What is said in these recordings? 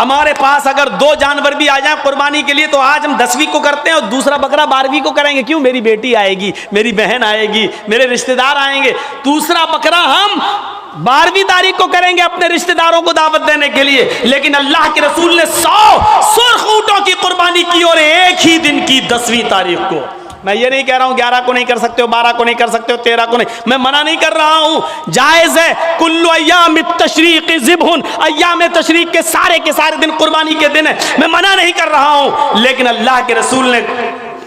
हमारे पास अगर 2 जानवर भी आ जाए कुर्बानी के लिए तो आज हम 10वीं को करते हैं और दूसरा बकरा 12वीं को करेंगे। क्यों? मेरी बेटी आएगी, मेरी बहन आएगी, मेरे रिश्तेदार आएंगे। दूसरा बकरा हम 12वीं तारीख को करेंगे अपने रिश्तेदारों को दावत देने के लिए। लेकिन अल्लाह के रसूल ने 100 सुर्ख ऊंटों की कुर्बानी की और एक ही दिन की 10वीं तारीख को। मैं ये नहीं कह रहा हूं 11 को नहीं कर सकते हो, 12 को नहीं कर सकते हो, 13 को नहीं, मैं मना नहीं कर रहा हूं, जायज है। कुल्लु अय्याम तशरीक ज़िब्हुन, अय्याम तशरीक के सारे दिन कुर्बानी के दिन है, मैं मना नहीं कर रहा हूं। लेकिन अल्लाह के रसूल ने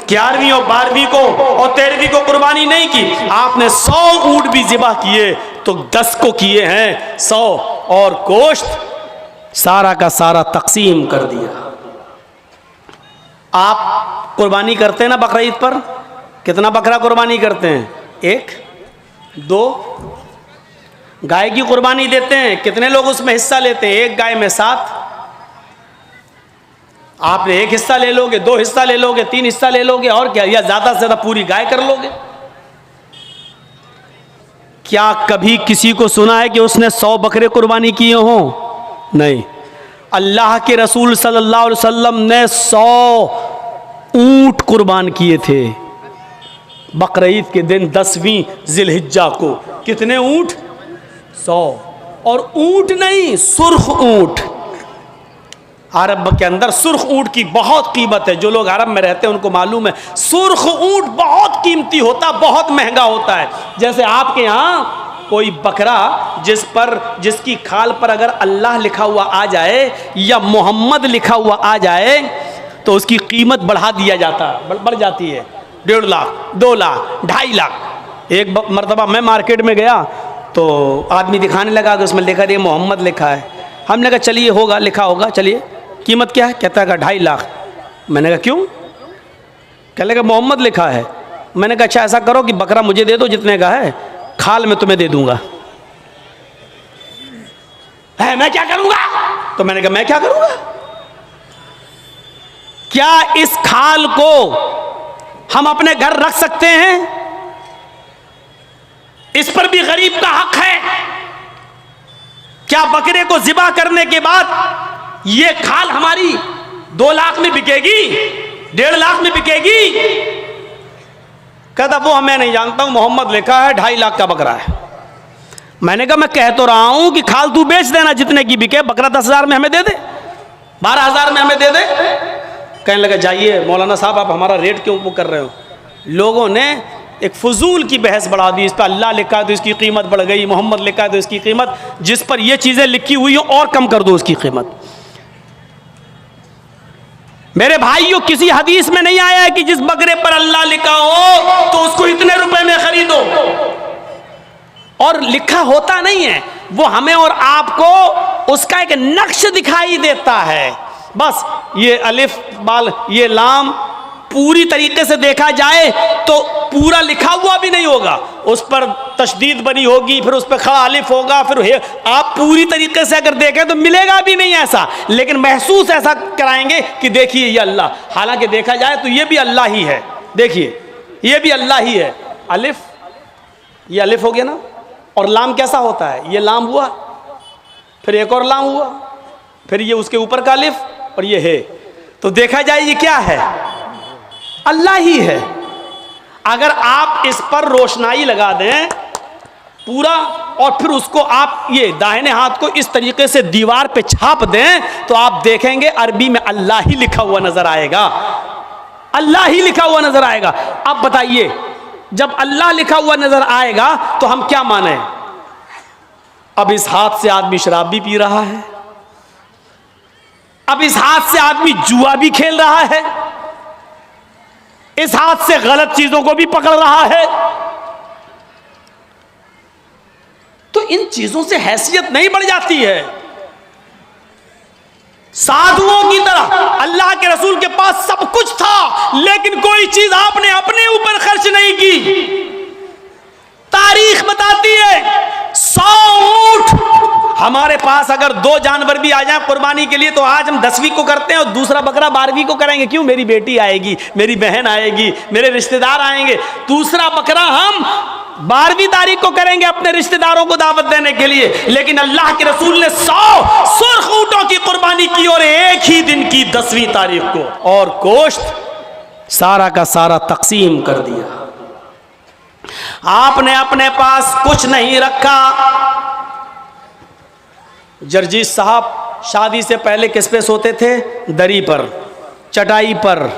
11वीं और 12वीं को और 13वीं को कुर्बानी नहीं की। आपने 100 ऊंट भी ज़िबा किए तो 10 को किए हैं 100, और गोश्त सारा का सारा तकसीम कर दिया। आप कुर्बानी करते हैं ना बकरा ईद पर? कितना बकरा कुर्बानी करते हैं? 1, 2। गाय की कुर्बानी देते हैं, कितने लोग उसमें हिस्सा लेते हैं? 1 गाय में 7। आपने 1 हिस्सा ले लोगे, 2 हिस्सा ले लोगे, 3 हिस्सा ले लोगे, और क्या, या ज्यादा से ज्यादा पूरी गाय कर लोगे। क्या कभी किसी को सुना है कि उसने 100 बकरे कुर्बानी किए हों? नहीं। अल्लाह के रसूल सल्लल्लाहु अलैहि वसल्लम ने 100 ऊंट कुर्बान किए थे बकरा ईद के दिन 10वीं जिलहिज्जा को। कितने ऊंट? 100। और ऊंट नहीं, सुर्ख ऊंट। अरब के अंदर सुर्ख ऊंट की बहुत कीमत है। जो लोग अरब में रहते हैं उनको मालूम है, सुर्ख ऊंट बहुत कीमती होता, बहुत महंगा होता है। जैसे आपके यहाँ कोई बकरा जिसकी खाल पर अगर अल्लाह लिखा हुआ आ जाए या मोहम्मद लिखा हुआ आ जाए तो उसकी कीमत बढ़ा दिया जाता, बढ़ जाती है। 1.5 लाख, 2 लाख, 2.5 लाख। एक मरतबा मैं मार्केट में गया तो आदमी दिखाने लगा कि उसमें लिखा है मोहम्मद लिखा है। हमने कहा चलिए होगा, लिखा होगा, चलिए कीमत क्या है? कहता है 2.5 लाख। मैंने कहा क्यों? कह लगा मोहम्मद लिखा है। मैंने कहा अच्छा ऐसा करो कि बकरा मुझे दे दो जितने का है, खाल में तुम्हें दे दूंगा। है मैं क्या करूंगा? तो मैंने कहा मैं क्या करूंगा? क्या इस खाल को हम अपने घर रख सकते हैं? इस पर भी गरीब का हक है। क्या बकरे को ज़िबा करने के बाद ये खाल हमारी 2 लाख में बिकेगी, 1.5 लाख में बिकेगी? कहता वो मैं नहीं जानता हूं, मोहम्मद लिखा है, 2.5 लाख का बकरा है। मैंने कहा मैं कह तो रहा हूं कि खाल तू बेच देना जितने की बिके, बकरा 10,000 में हमें दे दे, 12,000 में हमें दे दे। कहने लगा जाइए मौलाना साहब आप हमारा रेट क्यों वो कर रहे हो? लोगों ने एक फजूल की बहस बढ़ा दी। इस पर अल्लाह लिखा है तो इसकी कीमत बढ़ गई, मोहम्मद लिखा है तो इसकी कीमत, जिस पर ये चीज़ें लिखी हुई हो और कम कर दो उसकी कीमत। मेरे भाइयों, किसी हदीस में नहीं आया है कि जिस बकरे पर अल्लाह लिखा हो तो उसको इतने रुपए में खरीदो। और लिखा होता नहीं है, वो हमें और आपको उसका एक नक्श दिखाई देता है। बस ये अलिफ बाल ये लाम पूरी तरीके से देखा जाए तो पूरा लिखा हुआ भी नहीं होगा, उस पर तशदीद बनी होगी, फिर उस पर खड़ा अलिफ होगा, फिर आप पूरी तरीके से अगर देखें तो मिलेगा भी नहीं ऐसा, लेकिन महसूस ऐसा कराएंगे कि देखिए ये अल्लाह। हालांकि देखा जाए तो ये भी अल्लाह ही है। देखिए ये भी अल्लाह ही है। अलिफ, ये अलिफ हो गया ना, और लाम कैसा होता है? ये लाम हुआ, फिर एक और लाम हुआ, फिर ये उसके ऊपर का अलिफ, और ये है। तो देखा जाए ये क्या है? अल्लाह ही है। अगर आप इस पर रोशनाई लगा दें पूरा, और फिर उसको आप ये दाहिने हाथ को इस तरीके से दीवार पे छाप दें तो आप देखेंगे अरबी में अल्लाह ही लिखा हुआ नजर आएगा, अल्लाह ही लिखा हुआ नजर आएगा। अब बताइए, जब अल्लाह लिखा हुआ नजर आएगा तो हम क्या माने? अब इस हाथ से आदमी शराब भी पी रहा है, अब इस हाथ से आदमी जुआ भी खेल रहा है, इस हाथ से गलत चीजों को भी पकड़ रहा है। तो इन चीजों से हैसियत नहीं बढ़ जाती है? साधुओं की तरह अल्लाह के रसूल के पास सब कुछ था, लेकिन कोई चीज आपने अपने ऊपर खर्च नहीं की। तारीख बताती है 100 ऊंट हमारे पास अगर 2 जानवर भी आ जाए कुर्बानी के लिए तो आज हम 10वीं को करते हैं और दूसरा बकरा 12वीं को करेंगे। क्यों? मेरी बेटी आएगी, मेरी बहन आएगी, मेरे रिश्तेदार आएंगे। दूसरा बकरा हम 12वीं तारीख को करेंगे अपने रिश्तेदारों को दावत देने के लिए, लेकिन अल्लाह के रसूल ने 100 सुर्ख ऊंटों की कुर्बानी की और एक ही दिन की 10वीं तारीख को, और गोश्त सारा का सारा तकसीम कर दिया। आपने अपने पास कुछ नहीं रखा। जरजीत साहब शादी से पहले किस पे सोते थे? दरी पर, चटाई पर।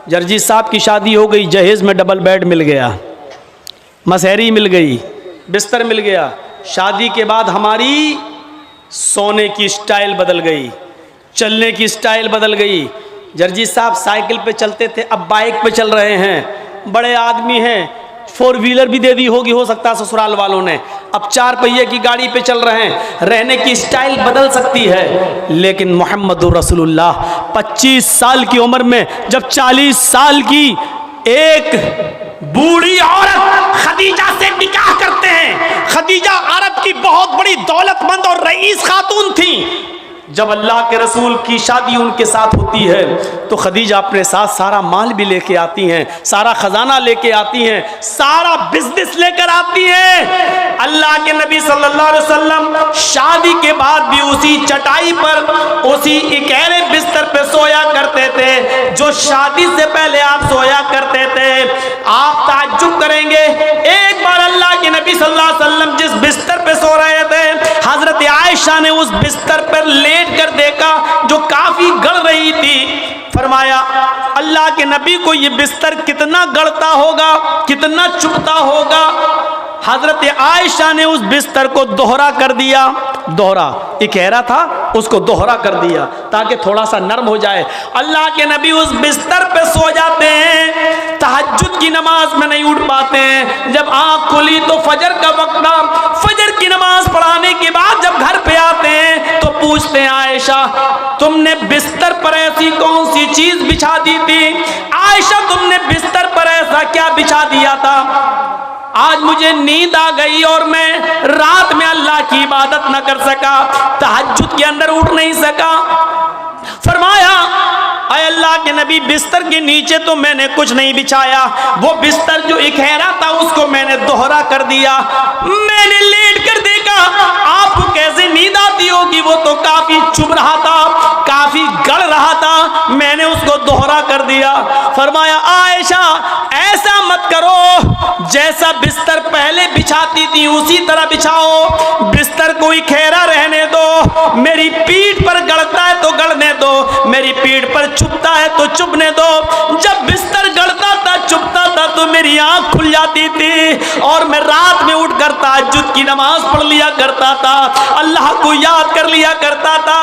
जरजीत साहब की शादी हो गई, जहेज में डबल बेड मिल गया, मसहरी मिल गई, बिस्तर मिल गया। शादी के बाद हमारी सोने की स्टाइल बदल गई, चलने की स्टाइल बदल गई। जरजीत साहब साइकिल पे चलते थे, अब बाइक पे चल रहे हैं, बड़े आदमी हैं, 4 व्हीलर भी दे दी होगी, हो सकता है ससुराल वालों ने, अब 4 पहिए की गाड़ी पे चल रहे हैं। रहने की स्टाइल बदल सकती है, लेकिन मोहम्मदुर रसूलुल्लाह 25 साल की उम्र में जब 40 साल की एक बूढ़ी औरत खदीजा से निकाह करते हैं। खदीजा अरब की बहुत बड़ी दौलतमंद और रईस खातून थी। जब अल्लाह के रसूल की शादी उनके साथ होती है तो खदीजा अपने साथ सारा माल भी लेके आती हैं, सारा खजाना लेके आती हैं, सारा बिजनेस लेकर आती हैं। अल्लाह के नबी सल्लल्लाहु अलैहि वसल्लम शादी के बाद भी उसी चटाई पर, उसी इकहरे बिस्तर पे सोया करते थे जो शादी से पहले आप सोया करते थे। आप ताज्जुब करेंगे, एक बार अल्लाह के नबी सल्लल्लाहु अलैहि वसल्लम जिस बिस्तर पे सो रहे थे, हजरत आयशा ने उस बिस्तर पर लेट कर देखा जो काफी गड़ रही थी। फरमाया अल्लाह के नबी को ये बिस्तर कितना गड़ता होगा, कितना चुभता होगा। हजरत आयशा ने उस बिस्तर को दोहरा कर दिया, दोहरा इकहरा था उसको दोहरा कर दिया ताकि थोड़ा सा नरम हो जाए। अल्लाह के नबी उस बिस्तर पे सो जाते हैं, तहज्जुद की नमाज में नहीं उठ पाते हैं। जब आँख खुली तो फजर का वक्त था, फजर की नमाज पढ़ाने के बाद जब घर पे आते हैं तो पूछते हैं आयशा तुमने बिस्तर पर ऐसी कौन सी चीज बिछा दी थी? आयशा तुमने बिस्तर पर ऐसा क्या बिछा दिया था? आज मुझे नींद आ गई और मैं रात में अल्लाह की इबादत न कर सका, तहज्जुद के अंदर उठ नहीं सका। फरमाया अय अल्लाह के नबी बिस्तर के नीचे तो मैंने कुछ नहीं बिछाया, वो बिस्तर जो इकहरा था उसको मैंने दोहरा कर दिया। मैंने लेट कर देखा, आपको कैसे नींद आती होगी, वो तो काफी चुभ रहा था, काफी गड़ रहा था, मैंने उसको दोहरा कर दिया। फरमाया आयशा ऐसा मत करो, जैसा बिस्तर पहले बिछाती थी उसी तरह बिछाओ, बिस्तर को इकहरा रहने दो, मेरी पीठ पर गड़ता है तो गड़ने दो, मेरी पीठ पर चुभता है तो चुभने दो। जब बिस्तर गड़ता था चुभता था तो मेरी आंख खुल जाती थी और मैं रात में उठ कर तहज्जुद की नमाज पढ़ लिया करता था, अल्लाह को याद कर लिया करता था।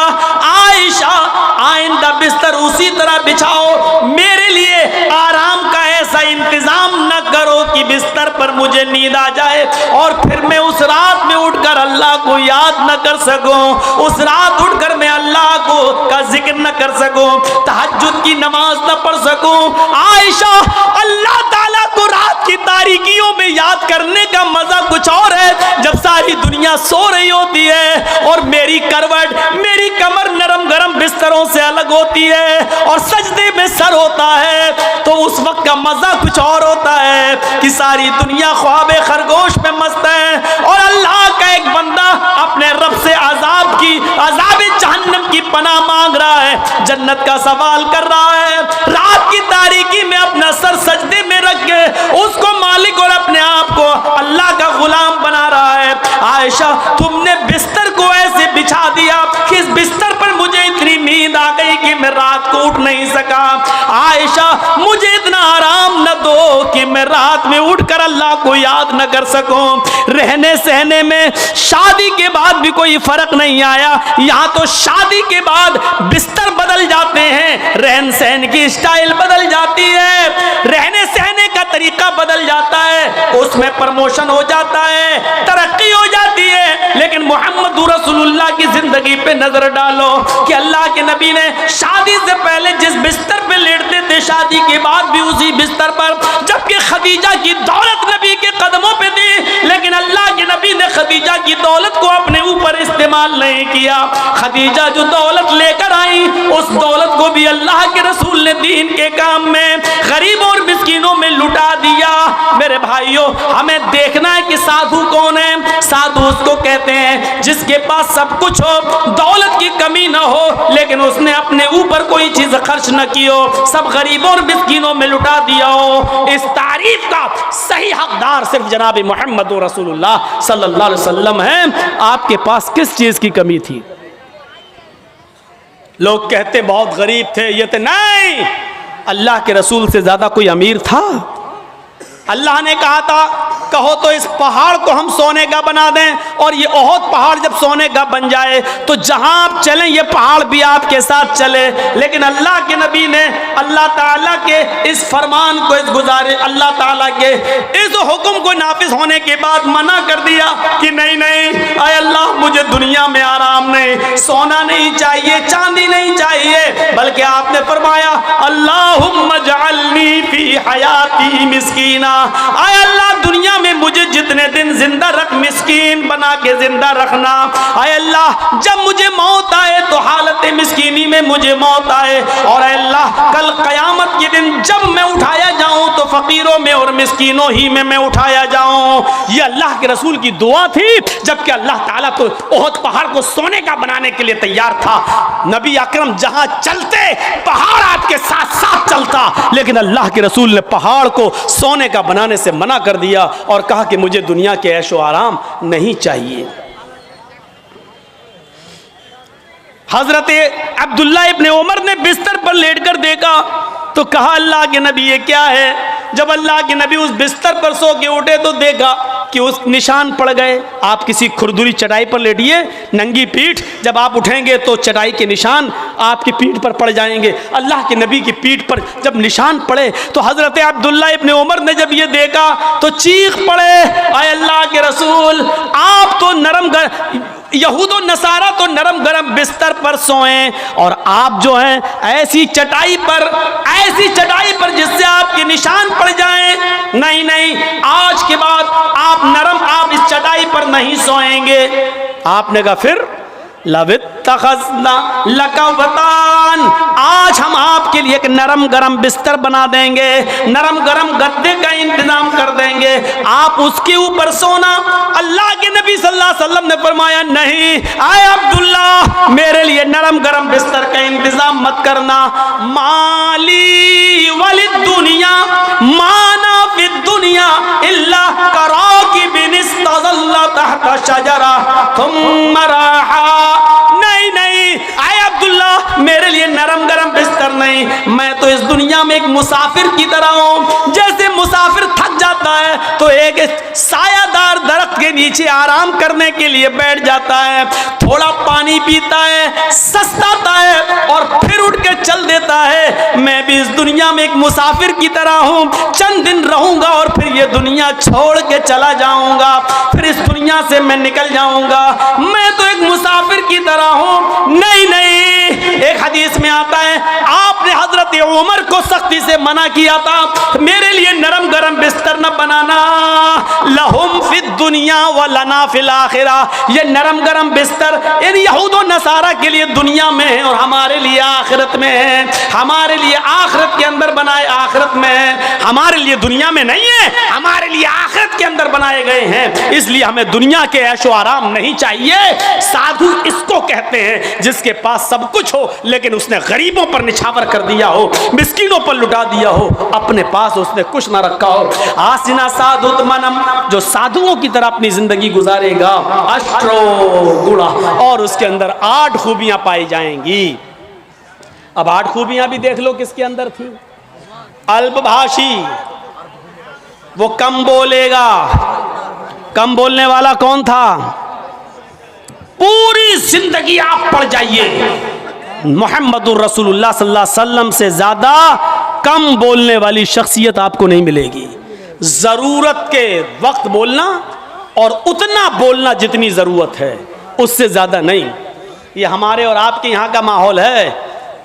आयशा आइंदा बिस्तर उसी तरह बिछाओ, मेरे लिए आराम का ऐसा इंतजाम न करो कि बिस्तर पर मुझे नींद आ जाए और फिर मैं उस रात में उठकर अल्लाह को याद न कर सकूं, उस रात उठकर मैं अल्लाह को का जिक्र न कर सकूं, तहज्जुद की नमाज न पढ़ सकूं। आयशा अल्लाह ताला को रात की तारीकियों में याद करने का मजा कुछ और है जब सारी दुनिया सो रही होती है और मेरी करवट, मेरी कमर नरम गरम बिस्तरों से अलग होती है और सजदे में सर होता है, तो उस वक्त का मजा कुछ और होता है कि सारी दुनिया ख्वाबे खरगोश में मस्त है और अल्लाह का एक बंदा अपने रब से अजाब जहन्नम की पनाह मांग रहा है, जन्नत का सवाल कर रहा है, रात की तारीकी में अपना सर सजदे में रख के उसको मालिक और अपने आप को अल्लाह का गुलाम बना रहा है। आयशा तुमने बिस्तर को ऐसे बिछा दिया कि इस बिस्तर पर मुझे इतनी नींद आ गई कि मैं रात को उठ नहीं सका। आयशा मुझे इतना आराम न दो कि मैं रात में उठकर अल्लाह को याद न कर सकूं। रहने सहने में शादी के बाद भी कोई फर्क नहीं आया, यहाँ तो शादी के बाद बिस्तर बदल जाते हैं, रहन सहन की स्टाइल बदल जाती है, रहने सहने का तरीका बदल जाता है, उसमें प्रमोशन हो जाता है, तरक्की हो जाती है। लेकिन मोहम्मद रसूलुल्लाह की जिंदगी पे नजर डालो कि अल्लाह के नबी ने शादी से पहले जिस बिस्तर पे लेटते थे शादी के बाद भी उसी बिस्तर पर, जबकि खदीजा की दौलत नबी के कदमों पे थी, लेकिन अल्लाह के नबी ने खदीजा की दौलत को अपने ऊपर इस्तेमाल नहीं किया। खदीजा जो दौलत लेकर आई उस दौलत को भी अल्लाह के रसूल ने दीन के काम में, गरीब और मिस्कीनों में लुटा दिया। मेरे भाइयों, हमें देखना है कि साधु कौन है। साधु उसको कहते हैं जिसके पास सब कुछ हो, दौलत की कमी ना हो, लेकिन उसने अपने ऊपर कोई चीज खर्च न की हो, सब गरीबों और मिस्कीनों में लुटा दिया हो। इस तारीफ का सही हकदार सिर्फ जनाब मोहम्मद रसूलुल्लाह सल्लल्लाहु अलैहि वसल्लम है। आपके पास किस चीज की कमी थी? लोग कहते बहुत गरीब थे, ये थे, नहीं, अल्लाह के रसूल से ज्यादा कोई अमीर था? अल्लाह ने कहा था कहो तो इस पहाड़ को हम सोने का बना दें, और ये ओहद पहाड़ जब सोने का बन जाए तो जहां आप चलें ये पहाड़ भी आपके साथ चले। लेकिन अल्लाह के नबी ने अल्लाह ताला के इस फरमान को, इस गुजारे अल्लाह ताला के इस हुक्म को नाफिज होने के बाद मना कर दिया कि नहीं नहीं, आए अल्लाह मुझे दुनिया में आराम नहीं, सोना नहीं चाहिए, चांदी नहीं चाहिए, बल्कि आपने फरमाया अल्लाहुम्मा जअलनी फी हयाती मिस्कीना, आए अल्लाह दुनिया में मुझे जितने दिन जिंदा रख, मिस्कीन बना के जिंदा रखना। आए अल्लाह जब मुझे मौत आए तो हालत मिस्कीनी में मुझे मौत आए, और अल्लाह कल कयामत के दिन जब मैं उठाया जाऊं तो फकीरों में और मिस्कीनों ही में मैं उठाया जाऊं। ये अल्लाह के रसूल की दुआ थी, जबकि अल्लाह ताला तो ओहद पहाड़ को सोने का बनाने के लिए तैयार था। नबी अकरम जहां चलते पहाड़ आपके साथ साथ चलता, लेकिन अल्लाह के रसूल ने पहाड़ को सोने का बनाने से मना कर दिया और कहा कि मुझे दुनिया के ऐशो आराम नहीं चाहिए। हजरत अब्दुल्ला इब्ने उमर ने बिस्तर पर लेटकर देखा तो कहा अल्लाह के नबी ये क्या है? जब अल्लाह के नबी उस बिस्तर पर सो के उठे तो देखा कि उस निशान पड़ गए। आप किसी खुरदुरी चटाई पर लेटिए, नंगी पीठ, जब आप उठेंगे तो चटाई के निशान आपकी पीठ पर पड़ जाएंगे। अल्लाह के नबी की पीठ पर जब निशान पड़े तो हजरत अब्दुल्ला इब्ने उमर ने जब ये देखा तो चीख पड़े, आए अल्लाह के रसूल, आप तो यहूद और नसारा तो नरम गरम बिस्तर पर सोएं, और आप जो हैं ऐसी चटाई पर जिससे आपके निशान पड़ जाएं। नहीं नहीं, आज के बाद आप इस चटाई पर नहीं सोएंगे। आपने कहा फिर लवित्तखज़ना लका वतान, आज हम आपके लिए एक नरम गरम बिस्तर बना देंगे, नरम गरम गद्दे का इंतजाम कर देंगे, आप उसके ऊपर सोना। अल्लाह के नबी सल्लल्लाहु अलैहि वसल्लम ने फरमाया नहीं, आए अब्दुल्ला मेरे लिए नरम गरम बिस्तर का इंतजाम मत करना। माली वलिद दुनिया माना फिद दुनिया इल्ला कराकिबिन इस्तज़ल्ला तहता शजरा थुम्मा राहा, नहीं नहीं, आए अब्दुल्ला मेरे लिए नरम गरम बिस्तर नहीं, मैं तो इस दुनिया में एक मुसाफिर की तरह हूं। जैसे मुसाफिर थक जाता है तो एक सायादार दरख्त के नीचे आराम करने के लिए बैठ जाता है, थोड़ा पानी पीता है, सस्ताता है और फिर उठ के चल देता है। मैं भी इस दुनिया में एक मुसाफिर की तरह हूं, चंद दिन रहूंगा और फिर ये दुनिया छोड़ के चला जाऊंगा, फिर इस दुनिया से मैं निकल जाऊंगा। मैं तो एक मुसाफिर की तरह हूं। नहीं नहीं, एक हदीस में आता है आपने हजरत उमर को सख्ती से मना किया था, मेरे लिए नरम गरम बिस्तर न बनाना, लहुम फिद दुनिया व लना फिल आखिरा, ये नरम गरम बिस्तर इन यहूद और नसारा के लिए दुनिया में है और हमारे लिए आखिरत में है। हमारे लिए आखिरत के अंदर बनाए, आखिरत में है, हमारे लिए दुनिया में नहीं है, हमारे लिए आखिरत के अंदर बनाए गए हैं। इसलिए हमें दुनिया के ऐशो आराम नहीं चाहिए। साधु इसको कहते हैं जिसके पास सब कुछ हो लेकिन उसने गरीबों पर निछावर कर दिया हो, मिस्कीनों पर लुटा दिया हो, अपने पास उसने कुछ ना रखा हो। आसिना साधुत मनम, जो साधुओं की तरह अपनी जिंदगी गुजारेगा, अष्टो गुणा, और उसके अंदर 8 खूबियां पाई जाएंगी। अब 8 खूबियां भी देख लो किसके अंदर थी। अल्पभाषी, वो कम बोलेगा। कम बोलने वाला कौन था? पूरी जिंदगी आप पढ़ जाइए, मुहम्मदुर रसूलुल्लाह सल्लल्लाहु अलैहि वसल्लम से ज्यादा कम बोलने वाली शख्सियत आपको नहीं मिलेगी। जरूरत के वक्त बोलना और उतना बोलना जितनी जरूरत है, उससे ज्यादा नहीं। ये हमारे और आपके यहाँ का माहौल है,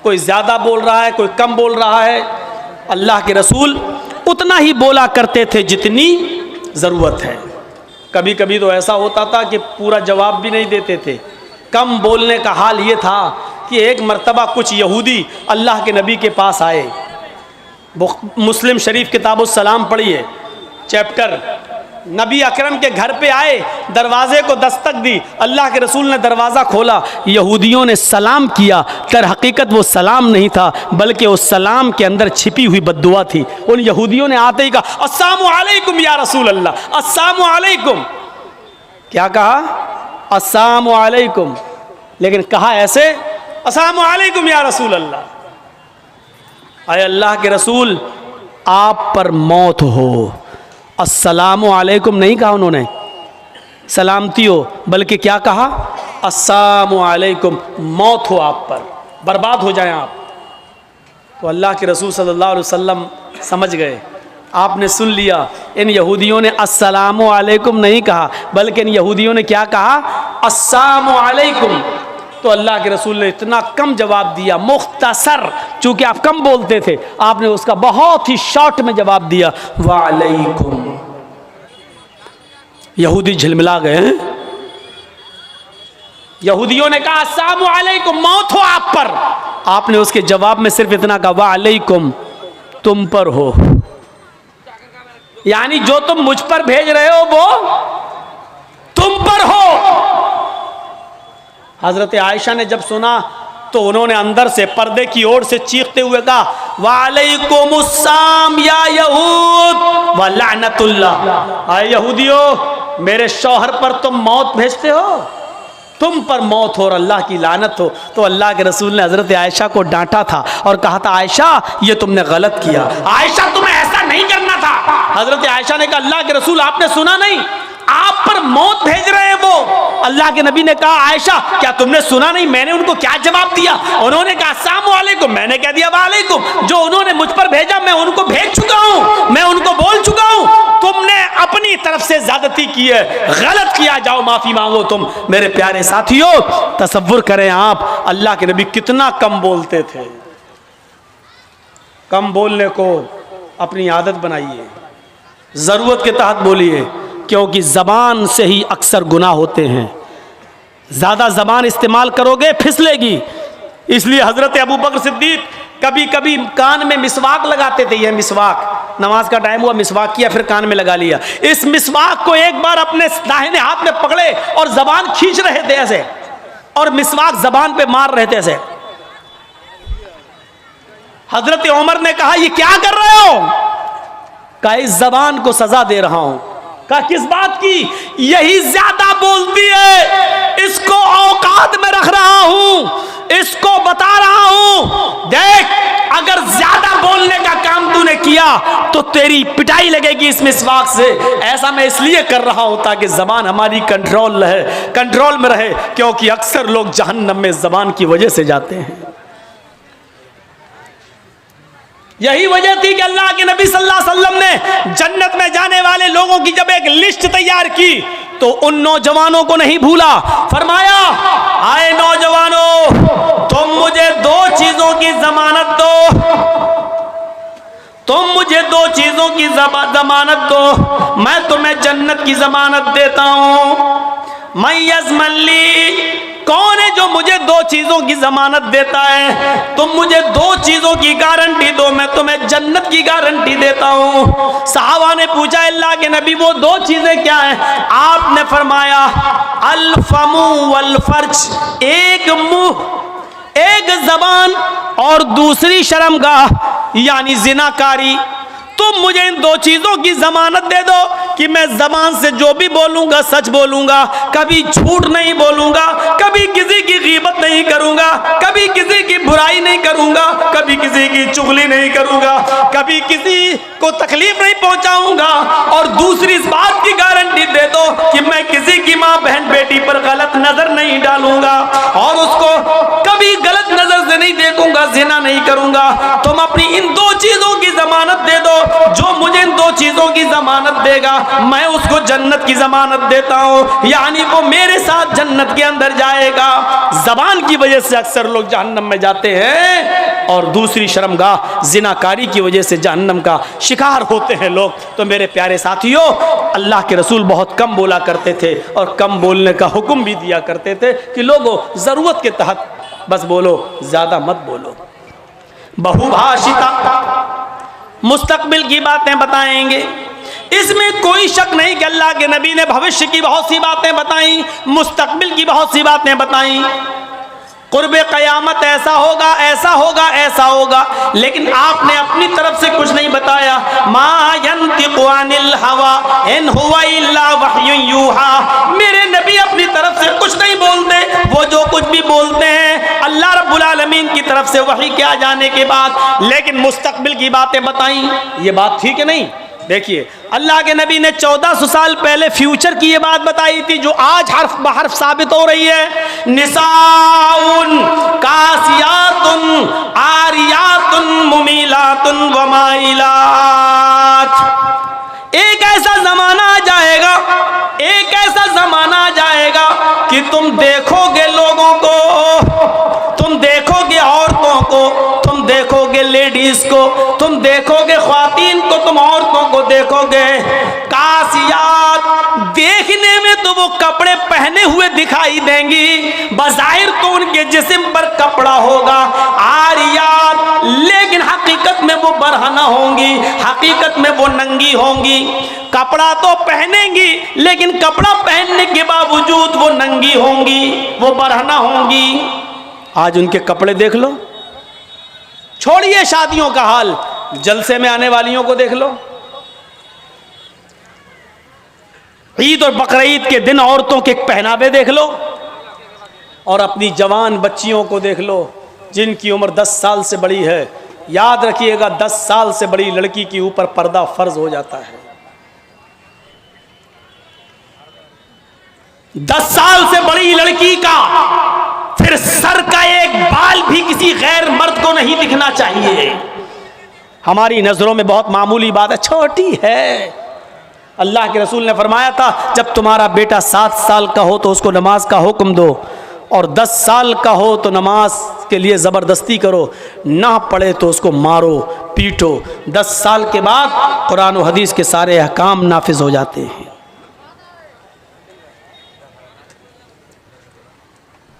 कोई ज्यादा बोल रहा है, कोई कम बोल रहा है। अल्लाह के रसूल उतना ही बोला करते थे जितनी जरूरत है। कभी कभी तो ऐसा होता था कि पूरा जवाब भी नहीं देते थे। कम बोलने का हाल ये था कि एक मर्तबा कुछ यहूदी अल्लाह के नबी के पास आए। मुस्लिम शरीफ किताबुस सलाम पढ़िए, चैप्टर। नबी अकरम के घर पे आए, दरवाजे को दस्तक दी, अल्लाह के रसूल ने दरवाज़ा खोला, यहूदियों ने सलाम किया। तर हकीकत वो सलाम नहीं था, बल्कि उस सलाम के अंदर छिपी हुई बद्दुआ थी। उन यहूदियों ने आते ही कहा अस्सलामु अलैकुम या रसूल अल्लाह, अस्सलामु अलैकुम। क्या कहा? अस्सलामु अलैकुम, लेकिन कहा ऐसे अस्सलामु अलैकुम या रसूल अल्लाह। अरे अल्लाह के रसूल, आप पर मौत हो। अस्सलामु अलैकुम नहीं कहा उन्होंने, सलामती हो, बल्कि क्या कहा? अस्सलामु अलैकुम, मौत हो आप पर, बर्बाद हो जाएं आप। तो अल्लाह के रसूल सल्लल्लाहु अलैहि वसल्लम समझ गए, आपने सुन लिया। इन यहूदियों ने अस्सलामु अलैकुम नहीं कहा, बल्कि इन यहूदियों ने क्या कहा? अस्सलामु अलैकुम। तो अल्लाह के रसूल ने इतना कम जवाब दिया, मुख्तसर, चूंकि आप कम बोलते थे, आपने उसका बहुत ही शॉर्ट में जवाब दिया, वालेकुम। यहूदी झिलमिला गए। यहूदियों ने कहा अस्सलामु अलैकुम, मौत हो आप पर। आपने उसके जवाब में सिर्फ इतना कहा, वालेकुम, तुम पर हो, यानी जो तुम मुझ पर भेज रहे हो वो तुम पर हो। हजरत आयशा ने जब सुना तो उन्होंने अंदर से पर्दे की ओर से चीखते हुए कहा, वालेकुमुस्सलाम या यहूद व लानतुल्लाह। आए यहूदियों, मेरे शौहर पर तुम मौत भेजते हो, तुम पर मौत हो और अल्लाह की लानत हो। तो अल्लाह के रसूल ने हजरत आयशा को डांटा था और कहा था, आयशा ये तुमने गलत किया, आयशा तुम्हें ऐसा नहीं करना था। हजरत आयशा ने कहा, अल्लाह के रसूल आपने सुना नहीं, आप पर मौत भेज रहे हैं वो। अल्लाह के नबी ने कहा, आयशा क्या तुमने सुना नहीं मैंने उनको क्या जवाब दिया? उन्होंने कहा अस्सलामु अलैकुम, मैंने कह दिया वालेकुम। जो उन्होंने मुझ पर भेजा मैं उनको भेज चुका हूं, मैं उनको बोल चुका हूं। तुमने अपनी तरफ से ज्यादती की है, गलत किया, जाओ माफी मांगो तुम। मेरे प्यारे साथियों, तसव्वुर करें आप, अल्लाह के नबी कितना कम बोलते थे। कम बोलने को अपनी आदत बनाइए, जरूरत के तहत बोलिए, क्योंकि ज़बान से ही अक्सर गुनाह होते हैं। ज़्यादा ज़बान इस्तेमाल करोगे फिसलेगी। इसलिए हज़रत अबू बकर सिद्दीक कभी कभी कान में मिसवाक लगाते थे। यह मिसवाक, नमाज का टाइम हुआ, मिसवाक किया, फिर कान में लगा लिया। इस मिसवाक को एक बार अपने दाहिने हाथ में पकड़े और ज़बान खींच रहे थे ऐसे, और मिसवाक ज़बान पे मार रहे थे ऐसे। हज़रत उमर ने कहा, ये क्या कर रहे हो? कहा, इस ज़बान को सज़ा दे रहा हूं। कहा, किस बात की? यही ज्यादा बोलती है, इसको औकात में रख रहा हूं, इसको बता रहा हूं, देख अगर ज्यादा बोलने का काम तूने किया तो तेरी पिटाई लगेगी इस मिसवाक से। ऐसा मैं इसलिए कर रहा हूं ताकि जबान हमारी कंट्रोल में रहे, क्योंकि अक्सर लोग जहन्नम में जबान की वजह से जाते हैं। यही वजह थी कि अल्लाह के नबी सल्लल्लाहु अलैहि वसल्लम ने जन्नत में जाने वाले लोगों की जब एक लिस्ट तैयार की तो उन नौजवानों को नहीं भूला। फरमाया, आए नौजवानों, तुम मुझे दो चीजों की जमानत दो, तुम मुझे दो चीजों की जमानत दो, मैं तुम्हें जन्नत की जमानत देता हूं। मैं यज़मली, कौन है जो मुझे दो चीजों की जमानत देता है? तुम मुझे दो चीजों की गारंटी दो, मैं तुम्हें जन्नत की गारंटी देता हूं। सहाबा ने पूछा, अल्लाह के नबी वो दो चीजें क्या हैं? आपने फरमाया, अल फमु वल फर्ज, एक मुंह, एक जबान, और दूसरी शर्मगाह यानी जिनाकारी। तुम मुझे इन दो चीजों की जमानत दे दो कि मैं जबान से जो भी बोलूंगा सच बोलूंगा, कभी झूठ नहीं बोलूंगा, कभी किसी की गीबत नहीं करूंगा, कभी किसी की बुराई नहीं करूंगा, कभी किसी की चुगली नहीं करूंगा, कभी किसी को तकलीफ नहीं पहुंचाऊंगा। और दूसरी इस बात की गारंटी दे दो कि मैं किसी की माँ बहन बेटी पर गलत नजर नहीं डालूंगा और उसको कभी गलत नजर से नहीं देखूंगा, जिना नहीं करूंगा। तुम अपनी इन दो चीजों की जमानत दे दो, जो मुझे इन दो चीजों की जमानत देगा मैं उसको जन्नत की जमानत देता हूं, यानी वो मेरे साथ जन्नत के अंदर जाएगा। जबान की वजह से अक्सर लोग जहन्नम में जाते हैं और दूसरी शर्मगाह जिनाकारी की वजह से जहन्नम का शिकार होते हैं लोग। तो मेरे प्यारे साथियों, अल्लाह के रसूल बहुत कम बोला करते थे और कम बोलने का हुक्म भी दिया करते थे कि लोगों जरूरत के तहत बस बोलो, ज्यादा मत बोलो। बहुभाषिता, मुस्तकबिल की बातें बताएंगे इसमें कोई शक नहीं कि अल्लाह के नबी ने भविष्य की बहुत सी बातें बताई, मुस्तकबिल की बहुत सी बातें बताई, कुर्बे क़यामत ऐसा होगा, ऐसा होगा, ऐसा होगा, लेकिन आपने अपनी तरफ से कुछ नहीं बताया। मा यंतिक़ु अनिल हवा इन हुवा इल्ला वह्युन यूहा। मेरे नबी अपनी तरफ से कुछ नहीं बोलते, वो जो कुछ भी बोलते हैं अल्लाह रब्बुल आलमीन की तरफ से वही के आ जाने के बाद। लेकिन मुस्तकबिल की बातें बताई, ये बात ठीक है नहीं? देखिए अल्लाह के नबी ने 1400 साल पहले फ्यूचर की ये बात बताई थी, जो आज हर्फ बहर्फ साबित हो रही है। निसाउन कासियातुन आरियातुन मुमीलातुन वमाइलात। एक ऐसा जमाना आ जाएगा, एक ऐसा जमाना आ जाएगा कि तुम देखोगे लोगों को, तुम देखोगे औरतों को, तुम देखोगे लेडीज को, तुम देखोगे ख्वातीन को, तुम औरतों को देखोगे कासियात। देखने में तो वो कपड़े पहने हुए दिखाई देंगी, बज़ाहिर तो उनके जिस्म पर कपड़ा होगा। आरियात, लेकिन हकीकत में वो बरहना होंगी, हकीकत में वो नंगी होंगी। कपड़ा तो पहनेंगी, लेकिन कपड़ा पहनने के बावजूद वो नंगी होंगी, वो बरहना होंगी। आज उनके कपड़े देख लो, छोड़िए शादियों का हाल, जलसे में आने वालियों को देख लो। ईद और बकरीद के दिन औरतों के पहनावे देख लो, और अपनी जवान बच्चियों को देख लो जिनकी उम्र 10 साल से बड़ी है। याद रखिएगा 10 साल से बड़ी लड़की के ऊपर पर्दा फर्ज हो जाता है। 10 साल से बड़ी लड़की का फिर सर का एक बाल भी किसी गैर मर्द को नहीं दिखना चाहिए। हमारी नजरों में बहुत मामूली बात है, छोटी है। अल्लाह के रसूल ने फरमाया था, जब तुम्हारा बेटा 7 साल का हो तो उसको नमाज का हुक्म दो, और 10 साल का हो तो नमाज के लिए ज़बरदस्ती करो, ना पढ़े तो उसको मारो पीटो। 10 साल के बाद कुरान और हदीस के सारे अहकाम नाफिज हो जाते हैं।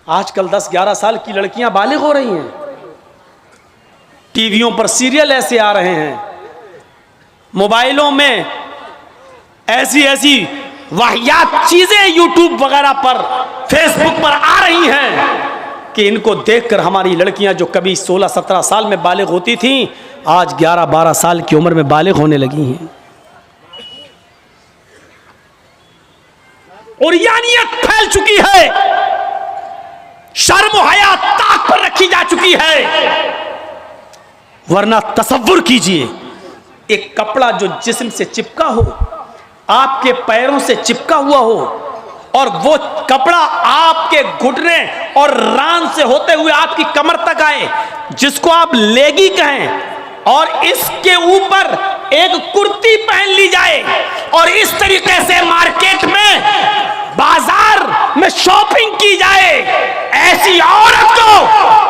आजकल 10-11 साल की लड़कियां बालिग हो रही हैं। टीवियों पर सीरियल ऐसे आ रहे हैं, मोबाइलों में ऐसी ऐसी वाहियात चीजें यूट्यूब वगैरह पर, फेसबुक पर आ रही हैं कि इनको देखकर हमारी लड़कियां जो कभी 16-17 साल में बालिग होती थीं, आज 11-12 साल की उम्र में बालिग होने लगी हैं। उरियानियत फैल चुकी है, शर्म हया ताक पर रखी जा चुकी है। वरना तसव्वुर कीजिए, एक कपड़ा जो जिस्म से चिपका हो, आपके पैरों से चिपका हुआ हो, और वो कपड़ा आपके घुटने और रान से होते हुए आपकी कमर तक आए, जिसको आप लेगी कहें, और इसके ऊपर एक कुर्ती पहन ली जाए, और इस तरीके से मार्केट में, बाजार में शॉपिंग की जाए, ऐसी औरत को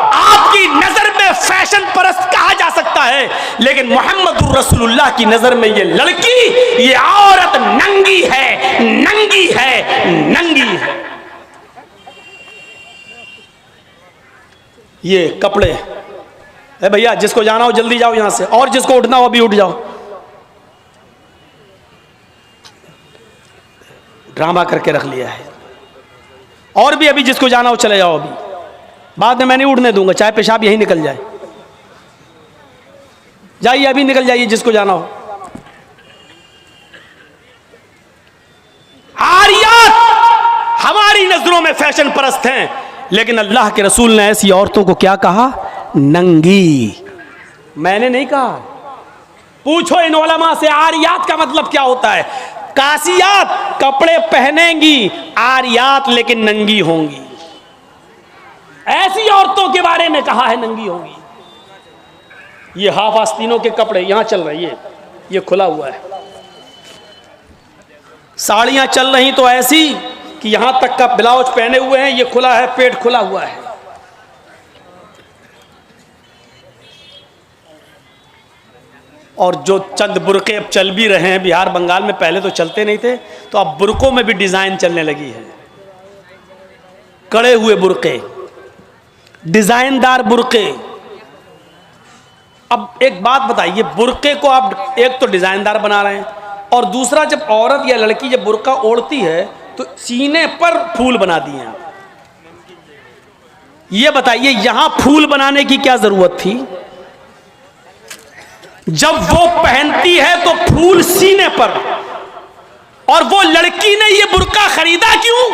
आपकी नजर में फैशन परस्त कहा जा सकता है, लेकिन मोहम्मद रसूलुल्लाह की नजर में ये लड़की, ये औरत नंगी है, नंगी है, नंगी है। ये कपड़े, ए भैया जिसको जाना हो जल्दी जाओ यहां से, और जिसको उठना हो अभी उठ जाओ। ड्रामा करके रख लिया है। और भी अभी जिसको जाना हो चले जाओ, अभी बाद में मैं नहीं उठने दूंगा, चाहे पेशाब यहीं निकल जाए। जाइए अभी निकल जाइए जिसको जाना हो। आरियात हमारी नजरों में फैशन परस्त हैं, लेकिन अल्लाह के रसूल ने ऐसी औरतों को क्या कहा? नंगी। मैंने नहीं कहा, पूछो इन उलमा से आरियात का मतलब क्या होता है। कासियात कपड़े पहनेंगी, आरियात लेकिन नंगी होंगी। ऐसी औरतों के बारे में कहा है नंगी होंगी। ये हाफ आस्तीनों के कपड़े यहां चल रहे हैं, ये खुला हुआ है। साड़ियां चल रही तो ऐसी कि यहां तक का ब्लाउज पहने हुए हैं, ये खुला है, पेट खुला हुआ है। और जो चंद बुरके अब चल भी रहे हैं बिहार बंगाल में, पहले तो चलते नहीं थे, तो अब बुरकों में भी डिजाइन चलने लगी है। कड़े हुए बुरके, डिजाइनदार बुरके। अब एक बात बताइए, बुरके को आप एक तो डिजाइनदार बना रहे हैं, और दूसरा, जब औरत या लड़की जब बुर्का ओढ़ती है तो सीने पर फूल बना दिए आप। ये बताइए यहां फूल बनाने की क्या जरूरत थी? जब वो पहनती है तो फूल सीने पर, और वो लड़की ने ये बुर्का खरीदा क्यों?